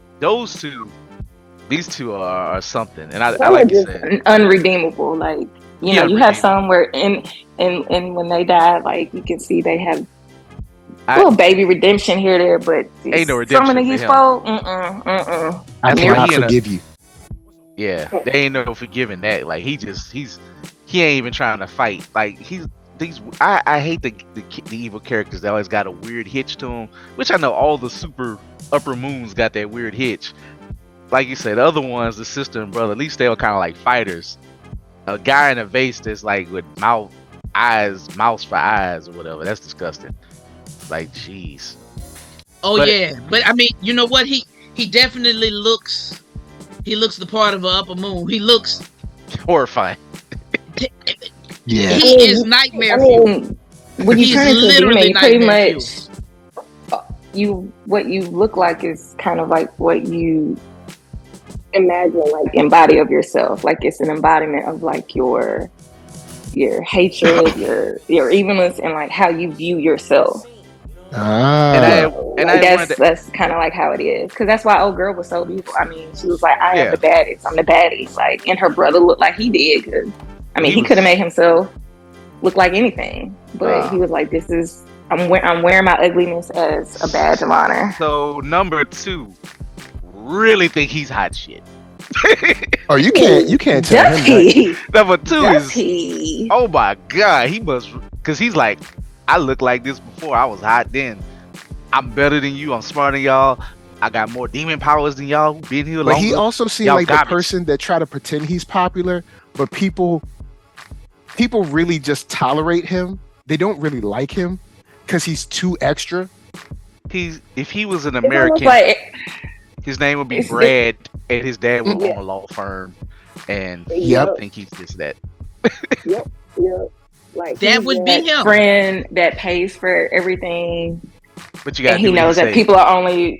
These two are something, and I like you said, unredeemable. Like, you have some where and when they die, like, you can see they have little baby redemption here there, but ain't no redemption. Some of these folks, I cannot forgive you. Yeah, they ain't no forgiving that. Like, he ain't even trying to fight. Like, I hate the evil characters that always got a weird hitch to them, which I know all the super upper moons got that weird hitch. Like you said, the other ones, the sister and brother, at least they were kind of like fighters. A guy in a vase that's like with mouse for eyes or whatever. That's disgusting. Like, jeez. But I mean, you know what? He definitely looks the part of an upper moon. He looks horrifying. Yeah, he is nightmare. When you turn into a demon, you pretty much what you look like is kind of like what you imagine, like, embody of yourself. Like, it's an embodiment of like your your hatred, your evilness, and like how you view yourself. And Ah. I That's kind of like how it is, because that's why old girl was so beautiful. I mean, she was like, I am the baddest. I'm the baddie. Like, and her brother looked like he did. Cause I mean, he could have made himself look like anything, but he was like, this is I'm wearing my ugliness as a badge of honor. So number 2, really think he's hot shit. Oh, you can't tell Does him he? that. Number 2 Does is he? oh my god, he must, because he's like, I looked like this before. I was hot then. I'm better than you. I'm smarter than y'all. I got more demon powers than y'all. Been here longer. But he also seemed Y'all like the garbage. person that try to pretend he's popular, but people really just tolerate him. They don't really like him because he's too extra. If he was an It's almost American, like his name would be Brad, and his dad would own a law firm, and I think he's just that. Yep. Like that would be him. Friend that pays for everything. But you got. And he knows that people are only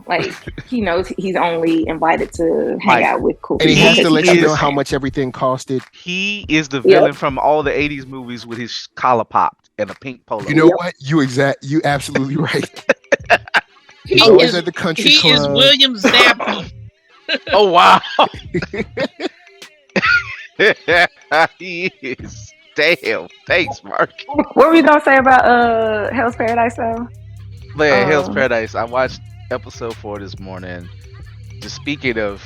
like he knows he's only invited to hang out with Coop. And he has to let you know how much everything costed. He is the villain from all the 80s movies with his collar popped and a pink polo. You know what? You absolutely right. He always at the country club. Is William Zappa. Oh wow. He is. Damn. Thanks, Mark. What were you gonna say about Hell's Paradise though? Man, Hell's Paradise. I watched episode 4 this morning. Just speaking of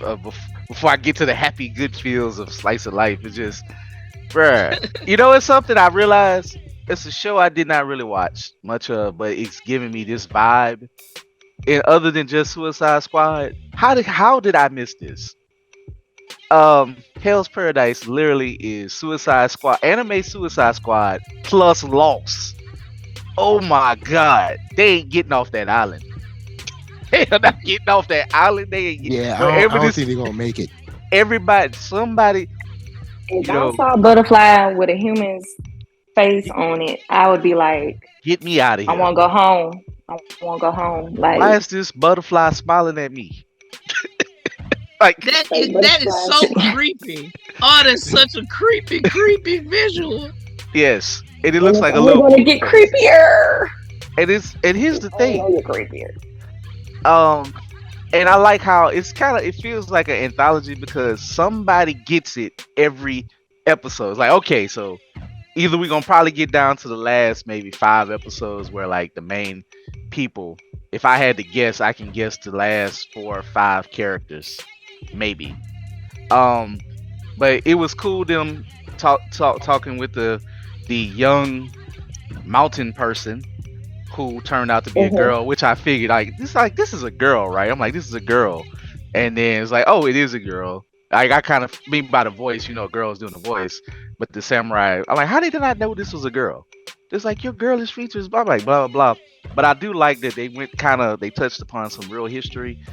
before I get to the happy good feels of slice of life, it's just, bruh. You know, it's something I realized. It's a show I did not really watch much of, but it's giving me this vibe. And other than just Suicide Squad, how did I miss this? Hell's Paradise literally is Suicide Squad, anime Suicide Squad plus Lost. Oh my god, they ain't getting off that island. They are not getting off that island. They ain't getting. I don't think they're gonna make it. Somebody. If I saw a butterfly with a human's face on it, I would be like, "Get me out of here! I want to go home. I want to go home." Like, why is this butterfly smiling at me? Like that is so creepy. Oh, that's such a creepy visual. Yes, and it looks like a little. We're gonna get creepier. And here's the thing. Get creepier. And I like how it feels like an anthology because somebody gets it every episode. It's like, okay, so either we're gonna probably get down to the last maybe 5 episodes where like the main people. If I had to guess, I can guess the last 4 or 5 characters. Maybe. But it was cool them talking with the young mountain person who turned out to be a girl, which I figured this is a girl, right? I'm like, this is a girl. And then it's like, oh, it is a girl. Like I kind of mean by the voice, you know, girls doing the voice. But the samurai, I'm like, how did I know this was a girl? It's like your girlish features, blah blah blah blah. But I do like that they touched upon some real history.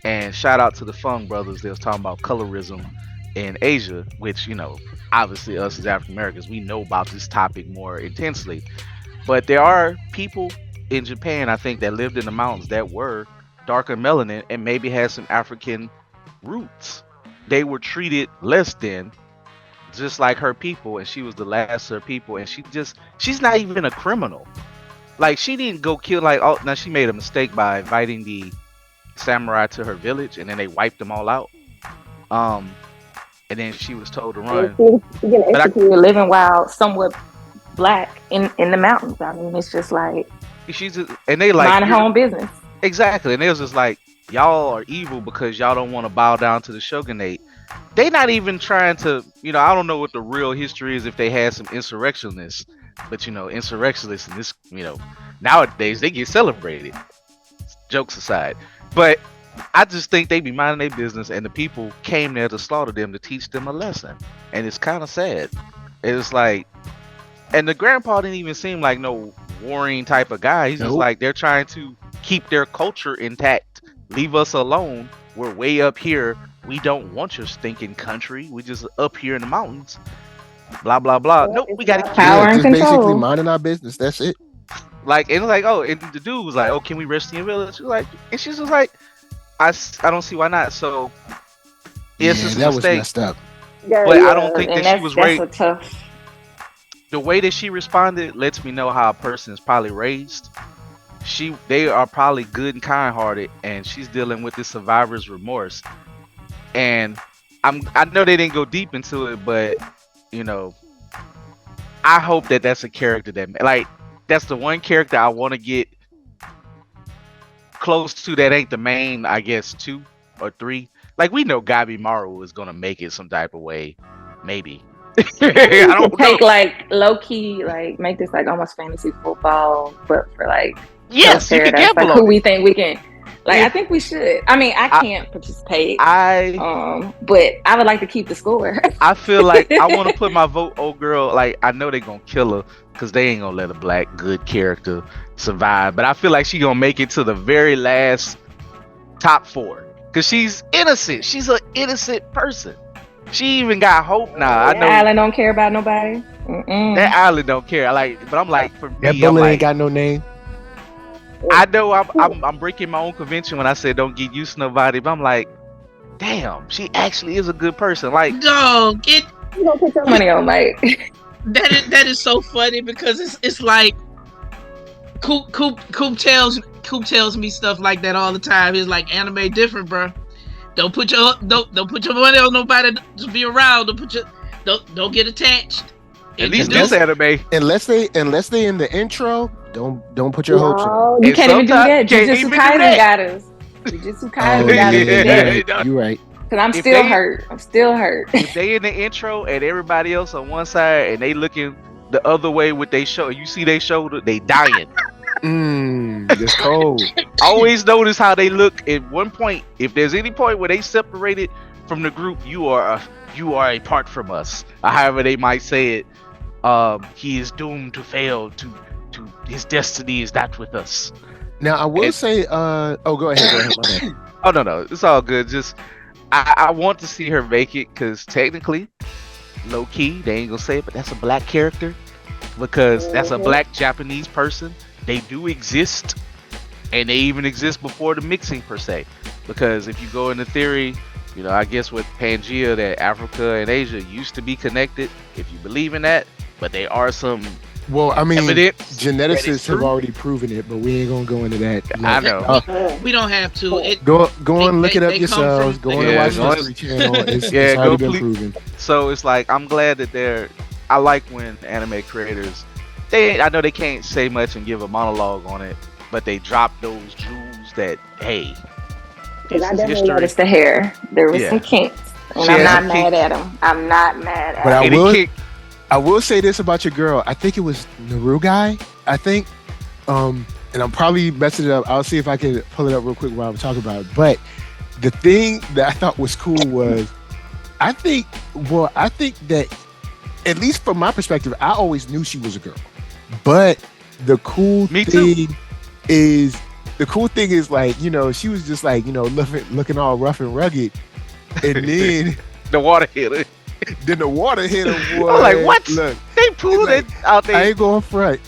And shout out to the Fung brothers. They was talking about colorism in Asia, which, you know, obviously us as African Americans, we know about this topic more intensely. But there are people in Japan, I think, that lived in the mountains that were darker melanin and maybe had some African roots. They were treated less than, just like her people, and she was the last of her people. And she's not even a criminal. Like, she didn't go kill, like, oh, now she made a mistake by inviting the samurai to her village, and then they wiped them all out. And then she was told to run. You're living wild, somewhat black in the mountains. I mean, it's just like and they like mind her own business. Exactly, and it was just like, y'all are evil because y'all don't want to bow down to the shogunate. They not even trying to, you know, I don't know what the real history is if they had some insurrectionists, but you know, insurrectionists in this, you know, nowadays they get celebrated. Jokes aside. But I just think they be minding their business, and the people came there to slaughter them to teach them a lesson. And it's kind of sad. It's like, and the grandpa didn't even seem like no warring type of guy. He's just like, they're trying to keep their culture intact. Leave us alone. We're way up here. We don't want your stinking country. We just up here in the mountains. Blah blah blah. Nope, we gotta keep power and control. Basically minding our business. That's it. Like, and like, oh, and the dude was like, oh, can we rest in your village? Like, and she's just like, I don't see why not. So it's just a that mistake. was messed up. But I don't think that she was raised. That's a tough. the way that she responded lets me know how a person is probably raised. They are probably good and kind-hearted, and she's dealing with this survivor's remorse. And I know they didn't go deep into it, but you know, I hope that that's a character that like that's the one character I want to get close to that ain't the main, I guess 2 or 3. Like we know Gabi Maru is gonna make it some type of way, maybe. I don't Take know. like low key, like make this like almost fantasy football, but for like Yes, you can Paradise, gamble like who on we it. think we can. Like I If think we should. I mean, I I can't participate, I but I would like to keep the score. I feel like I want to put my vote. Oh, girl, like I know they gonna kill her because they ain't gonna let a black good character survive. But I feel like she gonna make it to the very last top 4 because she's innocent. She's an innocent person. She even got hope now. I know Island don't care about nobody. that island don't care. But I'm like for That me, I'm bullet ain't like got no name. I know I'm breaking my own convention when I said don't get used to nobody. But I'm like, damn, she actually is a good person. Like Dog, it You gonna put your money on, like that is so funny because it's like Coop tells me stuff like that all the time. He's like, anime different, bro. Don't put your money on nobody to be around. Don't get attached. at least Introduce- this anime. Unless they in the intro, don't put your hopes in. no, you And can't even do sometimes that. you can't Jujutsu even do Kaisen that. got us. Jujutsu Oh, Kaisen yeah, got us today. yeah. you're right. Cause I'm If still they- hurt. I'm still hurt. If they in the intro and everybody else on one side and they looking the other way with they show, you see they shoulder, they dying. It's cold. Always notice how they look at one point. If there's any point where they separated from the group, you are apart from us. Or however they might say it. He is doomed to fail. To his destiny is not with us. Now I will say, go ahead, my bad. Oh no, it's all good. Just I want to see her make it because technically, low key, they ain't gonna say it, but that's a black character because that's a black Japanese person. They do exist, and they even exist before the mixing per se. Because if you go into theory, you know, I guess with Pangea that Africa and Asia used to be connected. If you believe in that, but there are some Well, I mean, evidence. geneticists have true. already proven it, but we ain't gonna go into that. I know. We don't have to. Go and look They- it up they come yourselves. from- Go on Yeah, and go watch on- the History Channel. It's Yeah, already go been please. proven. So it's like I'm glad that I like when anime creators I know they can't say much and give a monologue on it, but they drop those jewels that hey, this I is definitely history. noticed the hair. There was Yeah. some kinks, and She I'm has not some mad kinks. at him. I'm not mad at But him. And it kick- I will say this about your girl. I think it was Narugai. I think, and I'm probably messing it up. I'll see if I can pull it up real quick while I'm talking about it. But the thing that I thought was cool was, I think that, at least from my perspective, I always knew she was a girl. But the cool Me too. thing is like, you know, she was just like, you know, looking all rough and rugged, and then the water hitter. then the water hit her. Boy. I'm like, what? Look, They pulled Like, it out there. I ain't going front.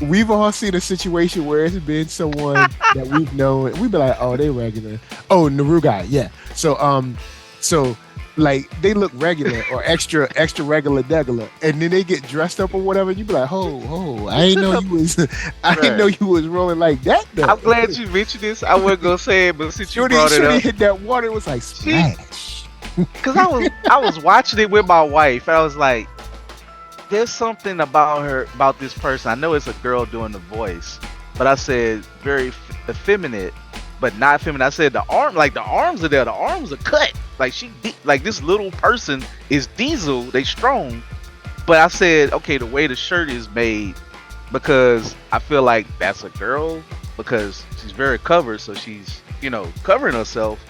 We've all seen a situation where it's been someone that we've known. We've been like, oh, they regular. Oh, Narugai, yeah. So like they look regular or extra regular degular, and then they get dressed up or whatever. And you be like, ho, I ain't know you was, I didn't know you was rolling like that. Though. I'm glad you mentioned this. I wasn't gonna say it, but since you Shorty brought it up, hit that water. It was like splash. because I was watching it with my wife. I was like, there's something about this person. I know it's a girl doing the voice, but I said very effeminate, but not feminine. I said the arms are there. The arms are cut. Like like this little person is diesel. They strong, but I said, okay, the way the shirt is made, because I feel like that's a girl because she's very covered, so she's, you know, covering herself,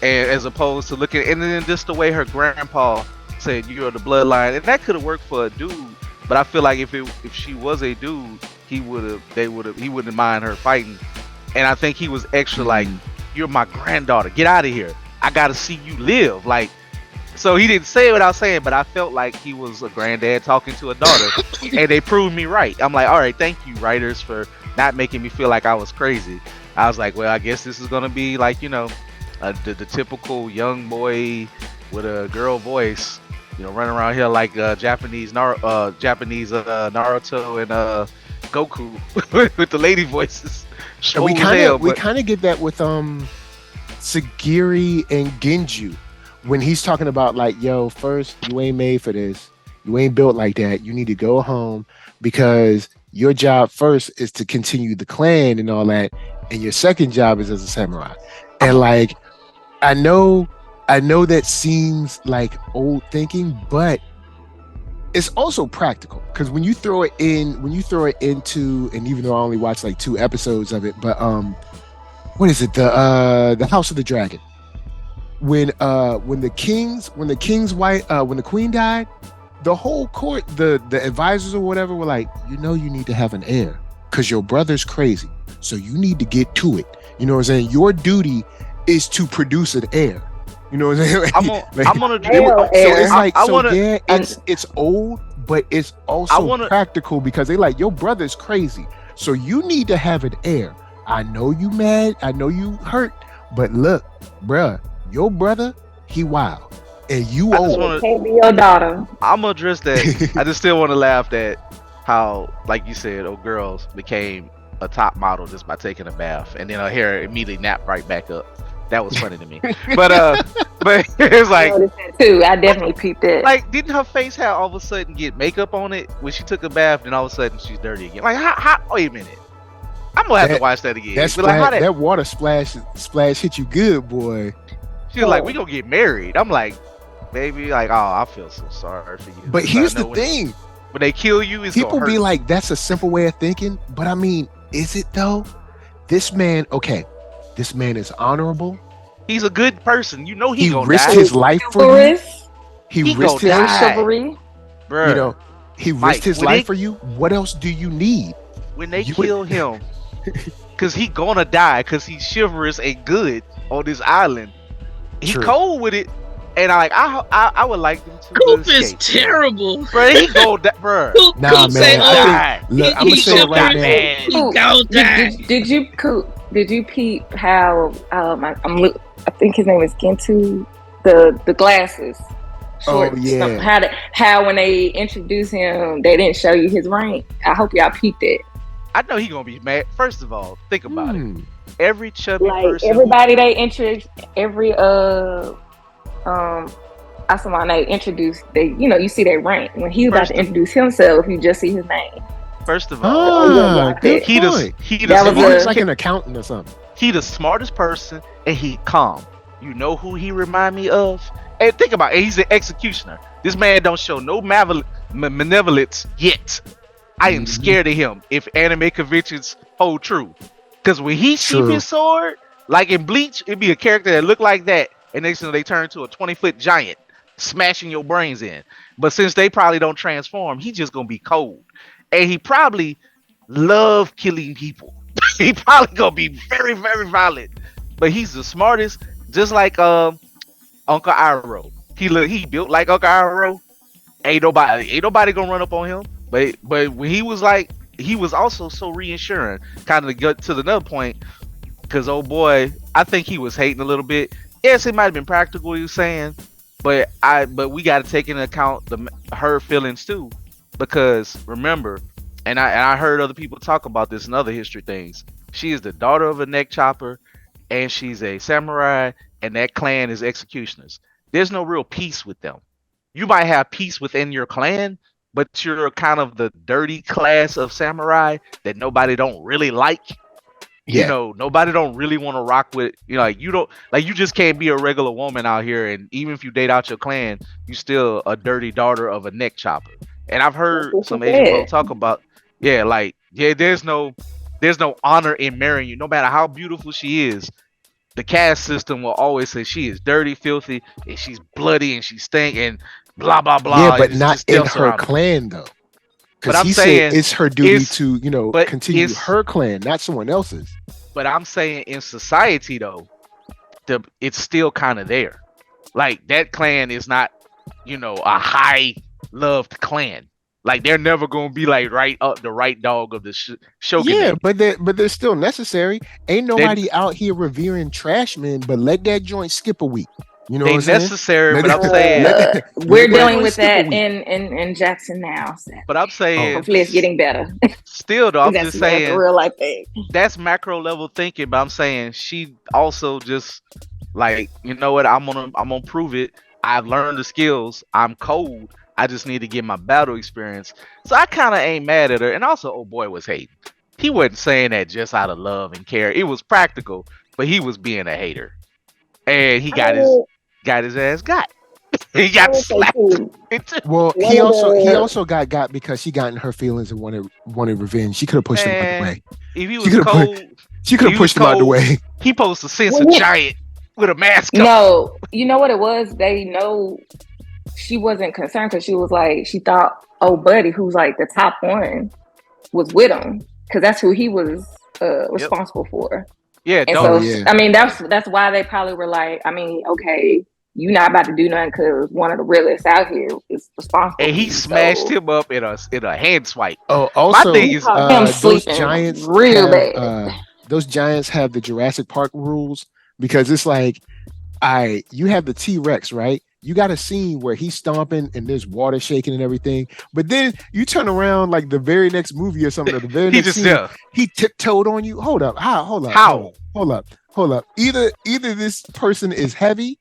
and as opposed to looking, and then just the way her grandpa said you're the bloodline, and that could have worked for a dude, but I feel like if she was a dude, he wouldn't mind her fighting, and I think he was extra like, you're my granddaughter, get out of here, I gotta see you live, like, so he didn't say it without saying, but I felt like he was a granddad talking to a daughter, and they proved me right. I'm like, all right, thank you writers for not making me feel like I was crazy. I was like, well, I guess this is gonna be like, you know, the typical young boy with a girl voice, running around here like Japanese Naruto and Goku with the lady voices. And we Old as hell, but kind of get that with Sagiri and Genju when he's talking about like, yo, first, you ain't made for this. You ain't built like that. You need to go home because your job first is to continue the clan and all that, and your second job is as a samurai. And like, I know that seems like old thinking, but it's also practical because when you throw it into, and even though I only watched like 2 episodes of it, but what is it? The House of the Dragon. When the queen died, the whole court, the advisors or whatever were like, you need to have an heir because your brother's crazy, so you need to get to it. You know what I'm saying? Your duty is to produce an heir. You know what I'm saying? I'm gonna do So it's like, it's it's old, but it's also practical because they like, your brother's crazy, so you need to have an heir. I know you mad, I know you hurt, but look, bruh, your brother, he wild, and you old. Can't be your daughter. I'm gonna address that. I just still want to laugh at how, like you said, girls became a top model just by taking a bath, and then her hair immediately napped right back up. That was funny to me. But it's like, I noticed that too. I definitely peeped it. like, didn't her face hair all of a sudden get makeup on it when she took a bath? Then all of a sudden she's dirty again. Like, how? Wait a minute. I'm gonna have to watch that again. That water splash hit you good, boy. She was like, we gonna get married. I'm like, baby, like, oh, I feel so sorry for you. But here's the thing: when they kill you, it's people gonna hurt. be like, that's a simple way of thinking. But I mean, is it though? This man is honorable. He's a good person. You know he gonna risked die. his life for you. He risked his chivalry. Bruh. He risked his life for you. What else do you need? When they kill him, because he gonna die, because he's chivalrous and good on this island. He cold with it, and I would like them to. Coop is terrible. Bro, he go die, bro. Coop man. say, Look, I'm gonna say it right now. He gonna die. Did you peep how I think his name is Gentu, the glasses. Oh yeah. How when they introduced him, they didn't show you his rank. I hope y'all peeped it. I know he gonna be mad. First of all, think about it. Every chubby person, everybody they introduced, every someone they introduced, you see their rank. When he's about to introduce himself, you just see his name. First of all, he looks like an accountant or something. He the smartest person, and he calm. You know who he remind me of? And think about it, he's an executioner. This man don't show no malevolence yet. I am scared of him if anime conventions hold true. Because when he sheath his sword, like in Bleach, it'd be a character that looked like that, and next thing they turn to a 20-foot giant, smashing your brains in. But since they probably don't transform, he's just gonna be cold. And he probably love killing people. He probably gonna be very, very violent. But he's the smartest, just like Uncle Iroh. He built like Uncle Iroh. Ain't nobody gonna run up on him. But when he was also so reassuring. Kind of to get to another point, because old boy, I think he was hating a little bit. Yes, it might have been practical, he was saying, but we got to take into account her feelings too, because remember, and I heard other people talk about this and other history things. She is the daughter of a neck chopper, and she's a samurai, and that clan is executioners. There's no real peace with them. You might have peace within your clan, but you're kind of the dirty class of samurai that nobody don't really like. Yeah. Nobody don't really want to rock with, you just can't be a regular woman out here. And even if you date out your clan, you still a dirty daughter of a neck chopper. And I've heard some Asian people talk about, there's no honor in marrying you. No matter how beautiful she is, the caste system will always say she is dirty, filthy, and she's bloody, and she stink, and blah, blah, blah. Yeah, but not in her clan, though. Because he said it's her duty to, continue her clan, not someone else's. But I'm saying in society, though, it's still kind of there. Like, that clan is not, a high-loved clan. Like, they're never going to be, like, the right dog of the shogunate. Yeah, but they're still necessary. Ain't nobody out here revering trash men, but let that joint skip a week. You know They what I'm saying? necessary, Let but I'm saying, We're let dealing one with skip a that week. in Jackson now. So but I'm saying, hopefully it's getting better. still though, I'm That's just a saying real life thing. that's macro level thinking. But I'm saying she also just like, you know what? I'm gonna prove it. I've learned the skills. I'm cold. I just need to get my battle experience. So I kind of ain't mad at her. And also, oh boy was hating. He wasn't saying that just out of love and care. It was practical, but he was being a hater. And he I got his ass got. He got would say slapped. too. Well, One he of also the got because she got in her feelings and wanted revenge. She could have pushed him out the Man, way. if he She was could have put cold, she if could have he was pushed him out the cold, way. he supposed to sense a Well, yeah. giant with a mask on. No, you know what it was? They know she wasn't concerned because she was like, she thought, oh, Buddy, who's like the top one, was with him because that's who he was Yep. responsible for. Yeah, And don't. so, yeah. I mean, that's why they probably were like, I mean, okay, you not about to do nothing because one of the realest out here is responsible And for he you. smashed So him up in a hand swipe. Oh, My also, thing he is, caught him those sleeping giants real have bad. those giants have the Jurassic Park rules because it's like, you have the T-Rex, right? You got a scene where he's stomping and there's water shaking and everything, but then you turn around like the very next movie or something, or the very he next just scene, there. he tiptoed on you. Hold up, hold up, How? hold up. Either this person is heavy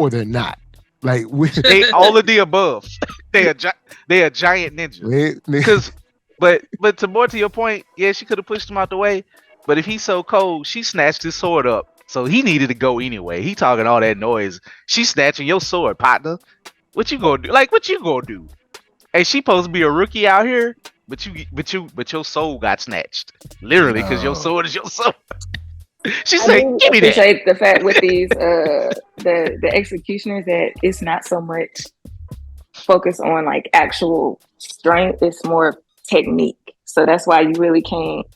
or they're not. Like They all of the above. They a giant ninja. Because, but to your point, yeah, she could have pushed him out the way. But if he's so cold, she snatched his sword up, so he needed to go anyway. He talking all that noise. She snatching your sword, partner. What you gonna do? Like, what you gonna do? Hey, she supposed to be a rookie out here, but your soul got snatched, literally, because your No. sword is your soul. She I said, do "Give me that." appreciate the fact with these the executioners that it's not so much focus on like actual strength, it's more technique. So that's why you really can't,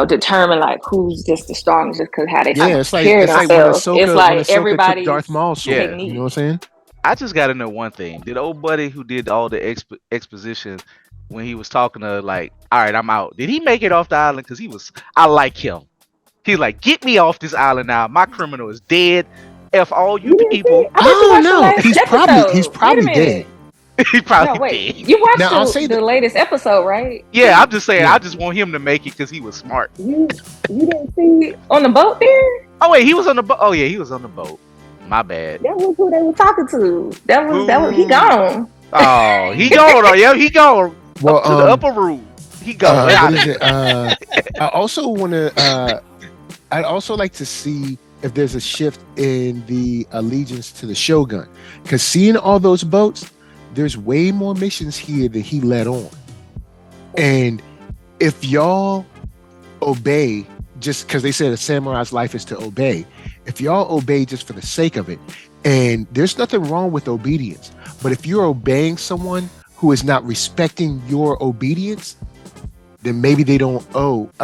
determine like who's just the strongest just because how they Yeah, it's like carry when themselves. It's Ahsoka like took everybody's Darth Maul's sword. Yeah. technique. You know what I'm saying? I just got to know one thing. Did old buddy who did all the exposition when he was talking to like, all right, I'm out. Did he make it off the island? Because I like him. He's like, get me off this island now. My criminal is dead. F all you You didn't see people. it? I thought you watched the No, latest he's episode. probably Wait a minute. dead. He probably No, wait. dead. You watched Now I'll say the that. latest episode, right? Yeah, I'm just saying. Yeah. I just want him to make it because he was smart. You didn't see on the boat there? Oh wait, he was on the boat. Oh yeah, he was on the boat. My bad. That was who they were talking to. That was he Ooh. gone. Oh, he gone. Oh yeah, he gone. Well, Up to the upper room. He gone. what is it? I also want to. I'd also like to see if there's a shift in the allegiance to the Shogun, because seeing all those boats, there's way more missions here than he let on. And if y'all obey, just because they said a samurai's life is to obey, if y'all obey just for the sake of it, and there's nothing wrong with obedience, but if you're obeying someone who is not respecting your obedience, then maybe they don't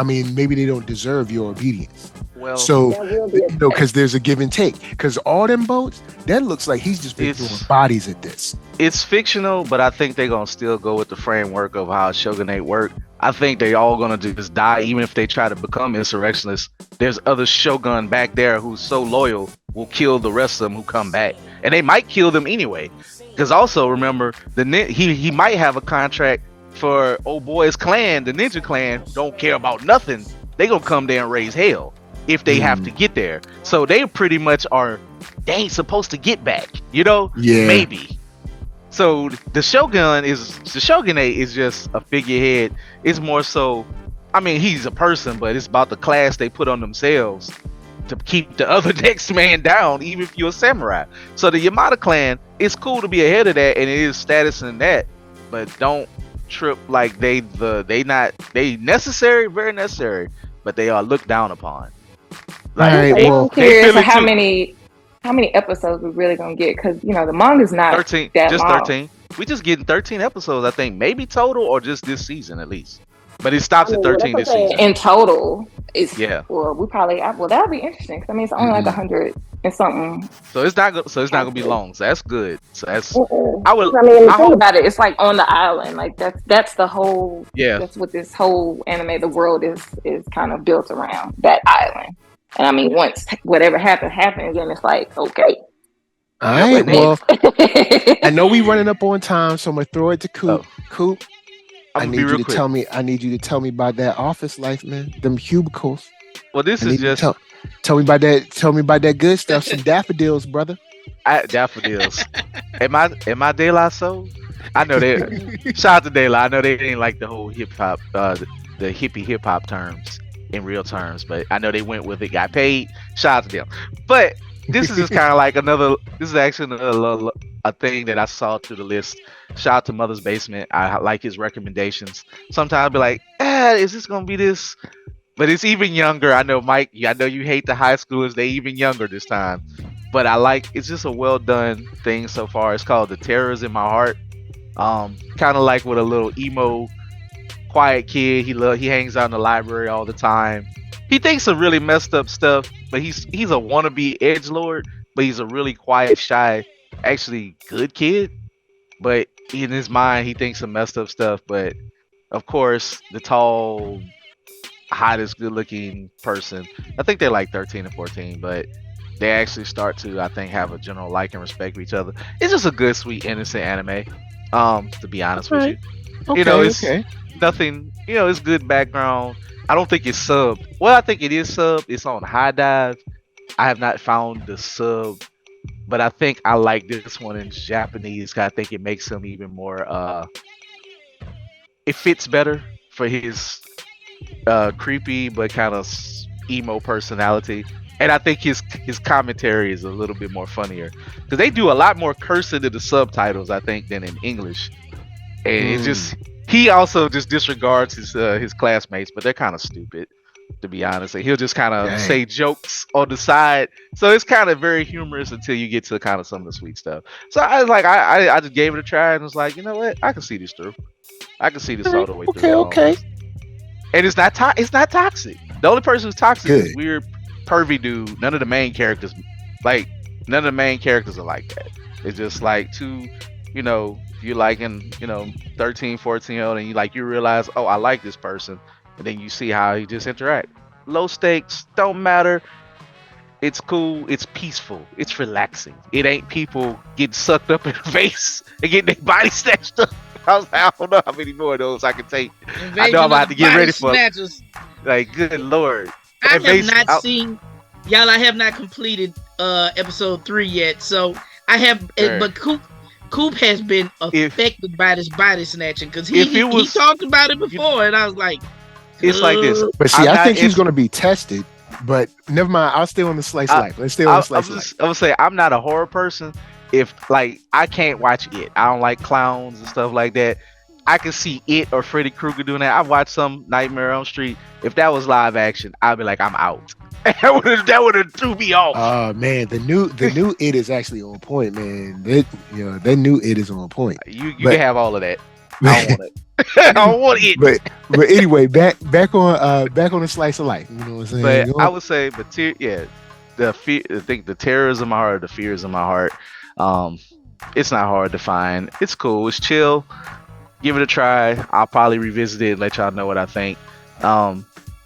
maybe they don't deserve your obedience. Well, So, That will be a because there's a give and take. Because all them boats, that looks like he's just been throwing bodies at this. it's fictional, but I think they're gonna still go with the framework of how Shogunate work. I think they all gonna just die, even if they try to become insurrectionists. There's other Shogun back there who's so loyal will kill the rest of them who come back, and they might kill them anyway. Because also remember, he might have a contract for old boy's clan, the Ninja Clan. Don't care about nothing. They gonna come there and raise hell if they have to get there. So they pretty much they ain't supposed to get back, Yeah. maybe. So the Shogunate is just a figurehead. It's more so, he's a person, but it's about the class they put on themselves to keep the other next man down, even if you're a samurai. So the Yamada clan, it's cool to be ahead of that, and it is status in that, but don't trip like they necessary, very necessary, but they are looked down upon. Like, All right, they- well, I'm curious feel it how too. many episodes we really gonna get because the manga's not 13, that just long. 13. We just getting 13 episodes, I think, maybe total or just this season at least. But it stops at 13 this season. In total, it's Yeah. Well, that'll be interesting. 'Cause, it's only like 100 and something. So it's not gonna be long. So that's good. So that's Mm-mm. I would. Think I hope. about it. It's like on the island. Like that's the whole. Yeah. That's what this whole anime, the world is kind of built around that island. And once whatever happens, then it's like okay. All Yeah, right. but Well, I I know we running up on time, so I'm gonna throw it to Coop. Oh, Coop, I'm I gonna be need you real to quick. tell me. I need you to tell me about that office life, man. Them cubicles. Well, this I is need you to just tell me about that. Tell me about that good stuff. Some daffodils, brother. daffodils. Am I De La Soul? I know they. Shout out to De La. I know they ain't like the whole hip hop, the hippie hip hop terms in real terms, but I know they went with it. Got paid. Shout out to them. But this is just kind of like another. This is actually a thing that I saw through the list. Shout out to Mother's Basement. I like his recommendations. Sometimes I'll be like, is this gonna be this? But it's even younger. I know, Mike. I know you hate the high schoolers. They even younger this time. But I like. It's just a well done thing so far. It's called "The Terrors in My Heart." Kind of like with a little emo, quiet kid. He hangs out in the library all the time. He thinks of really messed up stuff, but he's a wannabe edge lord. But he's a really quiet, shy, actually good kid. But in his mind, he thinks of messed up stuff. But of course, the tall, hottest, good-looking person. I think they're like 13 and 14, but they actually start to, I think, have a general like and respect for each other. It's just a good, sweet, innocent anime. To be honest with you, Right. Okay. it's Okay. nothing. It's good background. I don't think it's subbed. Well, I think it is subbed. It's on High Dive. I have not found the sub, but I think I like this one in Japanese. 'Cause I think it makes him even more. It fits better for his creepy but kind of emo personality. And I think his commentary is a little bit more funnier because they do a lot more cursing in the subtitles, I think, than in English. And it's just he also just disregards his classmates, but they're kind of stupid, to be honest. And he'll just kind of Dang. say jokes on the side, so it's kind of very humorous until you get to kind of some of the sweet stuff. So I was like, I just gave it a try and was like, you know what, I can see this through. I can see this all the way Okay. through. Okay. And it's not it's not toxic. The only person who's toxic is Good. weird pervy dude. None of the main characters are like that. It's just like two, if you liking, 13, 14-year-old and you realize, oh, I like this person, and then you see how he just interact. Low stakes, don't matter. It's cool, it's peaceful, it's relaxing. It ain't people getting sucked up in the face and getting their body snatched up. I don't know how many more of those I can take. I know I'm about to get ready for snatchers. like, good lord. I And have not I'll- seen y'all. I have not completed episode 3 yet, so I have. Sure. But Coop has been affected by this body snatching because If he it was- talked about it before, and I was like, It's like this. "Ugh." But see, I'm I not think he's into- going to be tested. But never mind. I'll stay on the slice of life. Let's stay on the slice of life. I would say I'm not a horror person. If I can't watch it. I don't like clowns and stuff like that. I can see it or Freddy Krueger doing that. I watched some Nightmare on Street. If that was live action, I'd be like, I'm out. that would have threw me off. Oh man, the new It is actually on point, man. That new It is on point. You but- can have all of that. I don't want it. I don't want it. But anyway, back on the slice of life. You know what I'm saying? But I would say, the fear. I think the terrors of my heart, the fears of my heart. It's not hard to find. It's cool. It's chill. Give it a try. I'll probably revisit it and let y'all know what I think.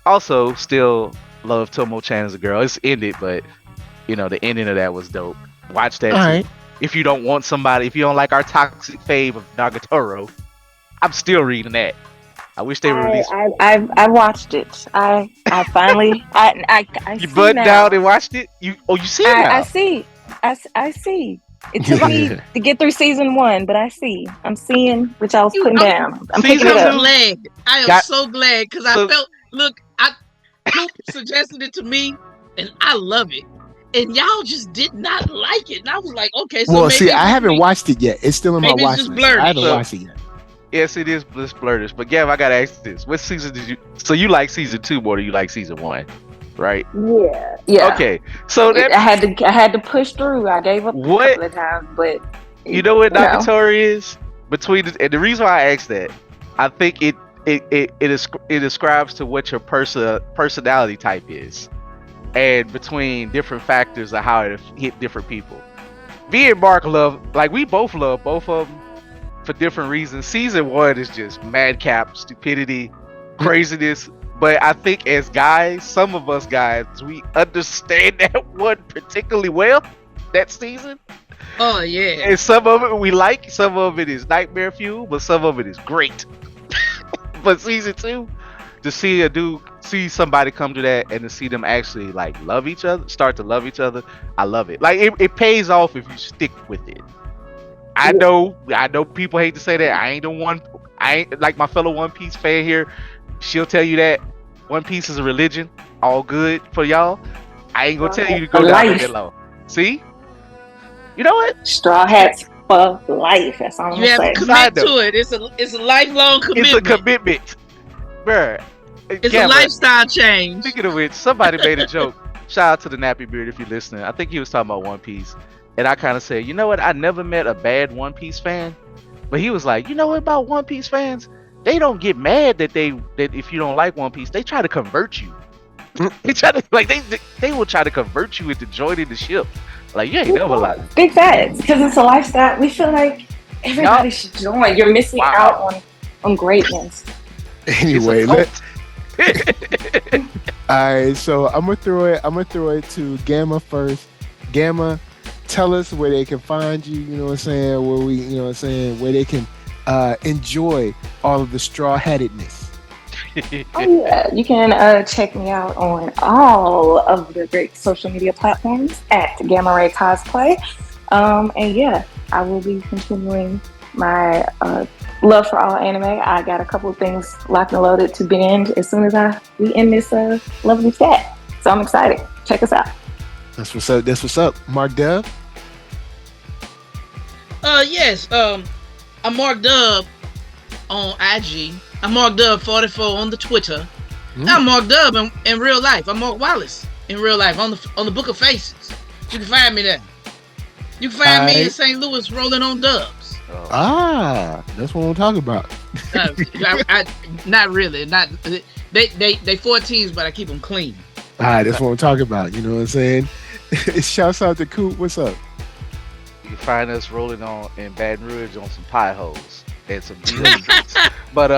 Also, still love Tomo-chan as a girl. It's ended, but the ending of that was dope. Watch that All too. right. If you don't want somebody, if you don't like our toxic fave of Nagatoro, I'm still reading that. I wish they would release. I watched it. I finally I You see buttoned now. down and watched it. You see it now. I see. I see. It took me to get through season 1, but I see. I'm seeing what y'all was putting down. I'm picking it Season up. I'm glad. I am so glad because I felt. Look, Coop suggested it to me, and I love it. And y'all just did not like it, and I was like, okay. So Well, maybe see, I haven't me. watched it yet. It's still in my Maybe it's watch just list. blurred. I haven't So- watched it yet. Yes, it is blurtish. But Gav, I gotta ask this: what season did you? So you like season 2 more than you like season 1, right? Yeah. Okay, so that I had to push through. I gave up a couple of times, but you know what Nagatori is between and the reason why I asked that, I think it describes to what your personality type is, and between different factors of how it hit different people. Me and Mark we both love both of them for different reasons. Season 1 is just madcap, stupidity, craziness. But I think as guys, some of us guys, we understand that one particularly well, that season. Oh yeah. And some of it we like, some of it is nightmare fuel, but some of it is great. But season 2, to see somebody come to that and to see them actually like love each other, start to love each other, I love it. Like it pays off if you stick with it. I know people hate to say that. I ain't like my fellow One Piece fan here. She'll tell you that One Piece is a religion, all good for y'all. I ain't gonna tell you to go down that low. See? You know what? Straw hats for life. That's all I'm You have to saying. commit to it. It's a lifelong commitment. It's a commitment, bruh. It's a lifestyle change. Speaking of which, somebody made a joke. Shout out to the Nappy Beard if you're listening. I think he was talking about One Piece, and I kind of said, you know what? I never met a bad One Piece fan, but he was like, you know what about One Piece fans? They don't get mad that if you don't like One Piece, they try to convert you. They try to they will try to convert you into joining the ship. Like you ain't never like big facts because it's a lifestyle. We feel like everybody should join. You're missing out on greatness. Anyway, all right. So I'm gonna throw it to Gamma first. Gamma, tell us where they can find you. You know what I'm saying? Where they can enjoy all of the straw-hattedness. Oh yeah, you can check me out on all of the great social media platforms at Gamma Ray Cosplay. And yeah, I will be continuing my love for all anime. I got a couple of things locked and loaded to binge as soon as we end this lovely chat. So I'm excited. Check us out. That's what's up. Mark Dub. Yes. I'm Mark Dub on IG. I'm Mark Dub 44 on the Twitter. I'm Mark Dub in real life. I'm Mark Wallace in real life on the Book of Faces. You can find me there. You can find me in St. Louis rolling on dubs. That's what I'm talking about. I not really. Not they 14s, but I keep them clean. All right, that's what I'm talking about. You know what I'm saying? Shouts out to Coop. What's up? You can find us rolling on in Baton Rouge on some pie holes and some drinks. But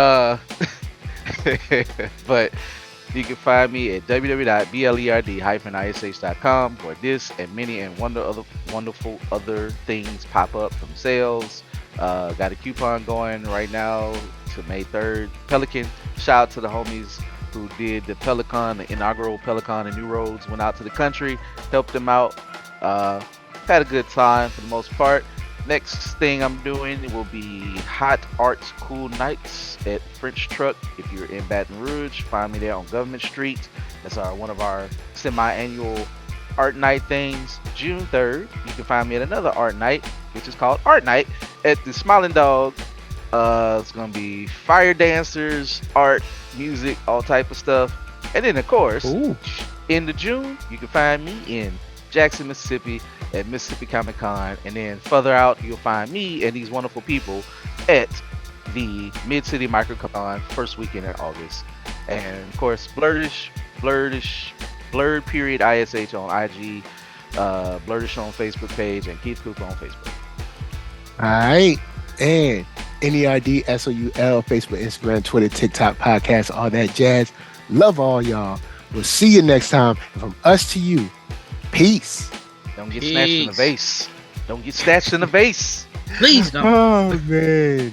you can find me at www.blerd-ish.com where this and many and wonderful other things pop up from sales. Got a coupon going right now to May 3rd. Pelican, shout out to the homies who did the Pelican, the inaugural Pelican in New Roads, went out to the country, helped them out. Had a good time for the most part. Next thing I'm doing will be Hot Arts Cool Nights at French Truck. If you're in Baton Rouge, find me there on Government Street. That's one of our semi-annual art night things. June 3rd, you can find me at another art night, which is called Art Night at the Smiling Dog. It's gonna be fire dancers, art, music, all type of stuff. And then of course, in the June, you can find me in Jackson, Mississippi at Mississippi Comic Con, and then further out you'll find me and these wonderful people at the Mid-City Microcon first weekend in August. And of course Blurred period ISH on IG, Blurdish on Facebook page, and Keith Coop on Facebook. Alright, and NERD SOUL, Facebook, Instagram, Twitter, TikTok, podcast, all that jazz. Love all y'all. We'll see you next time. And from us to you, peace. Don't get snatched in the vase. Don't get snatched in the vase. Please don't. Oh man.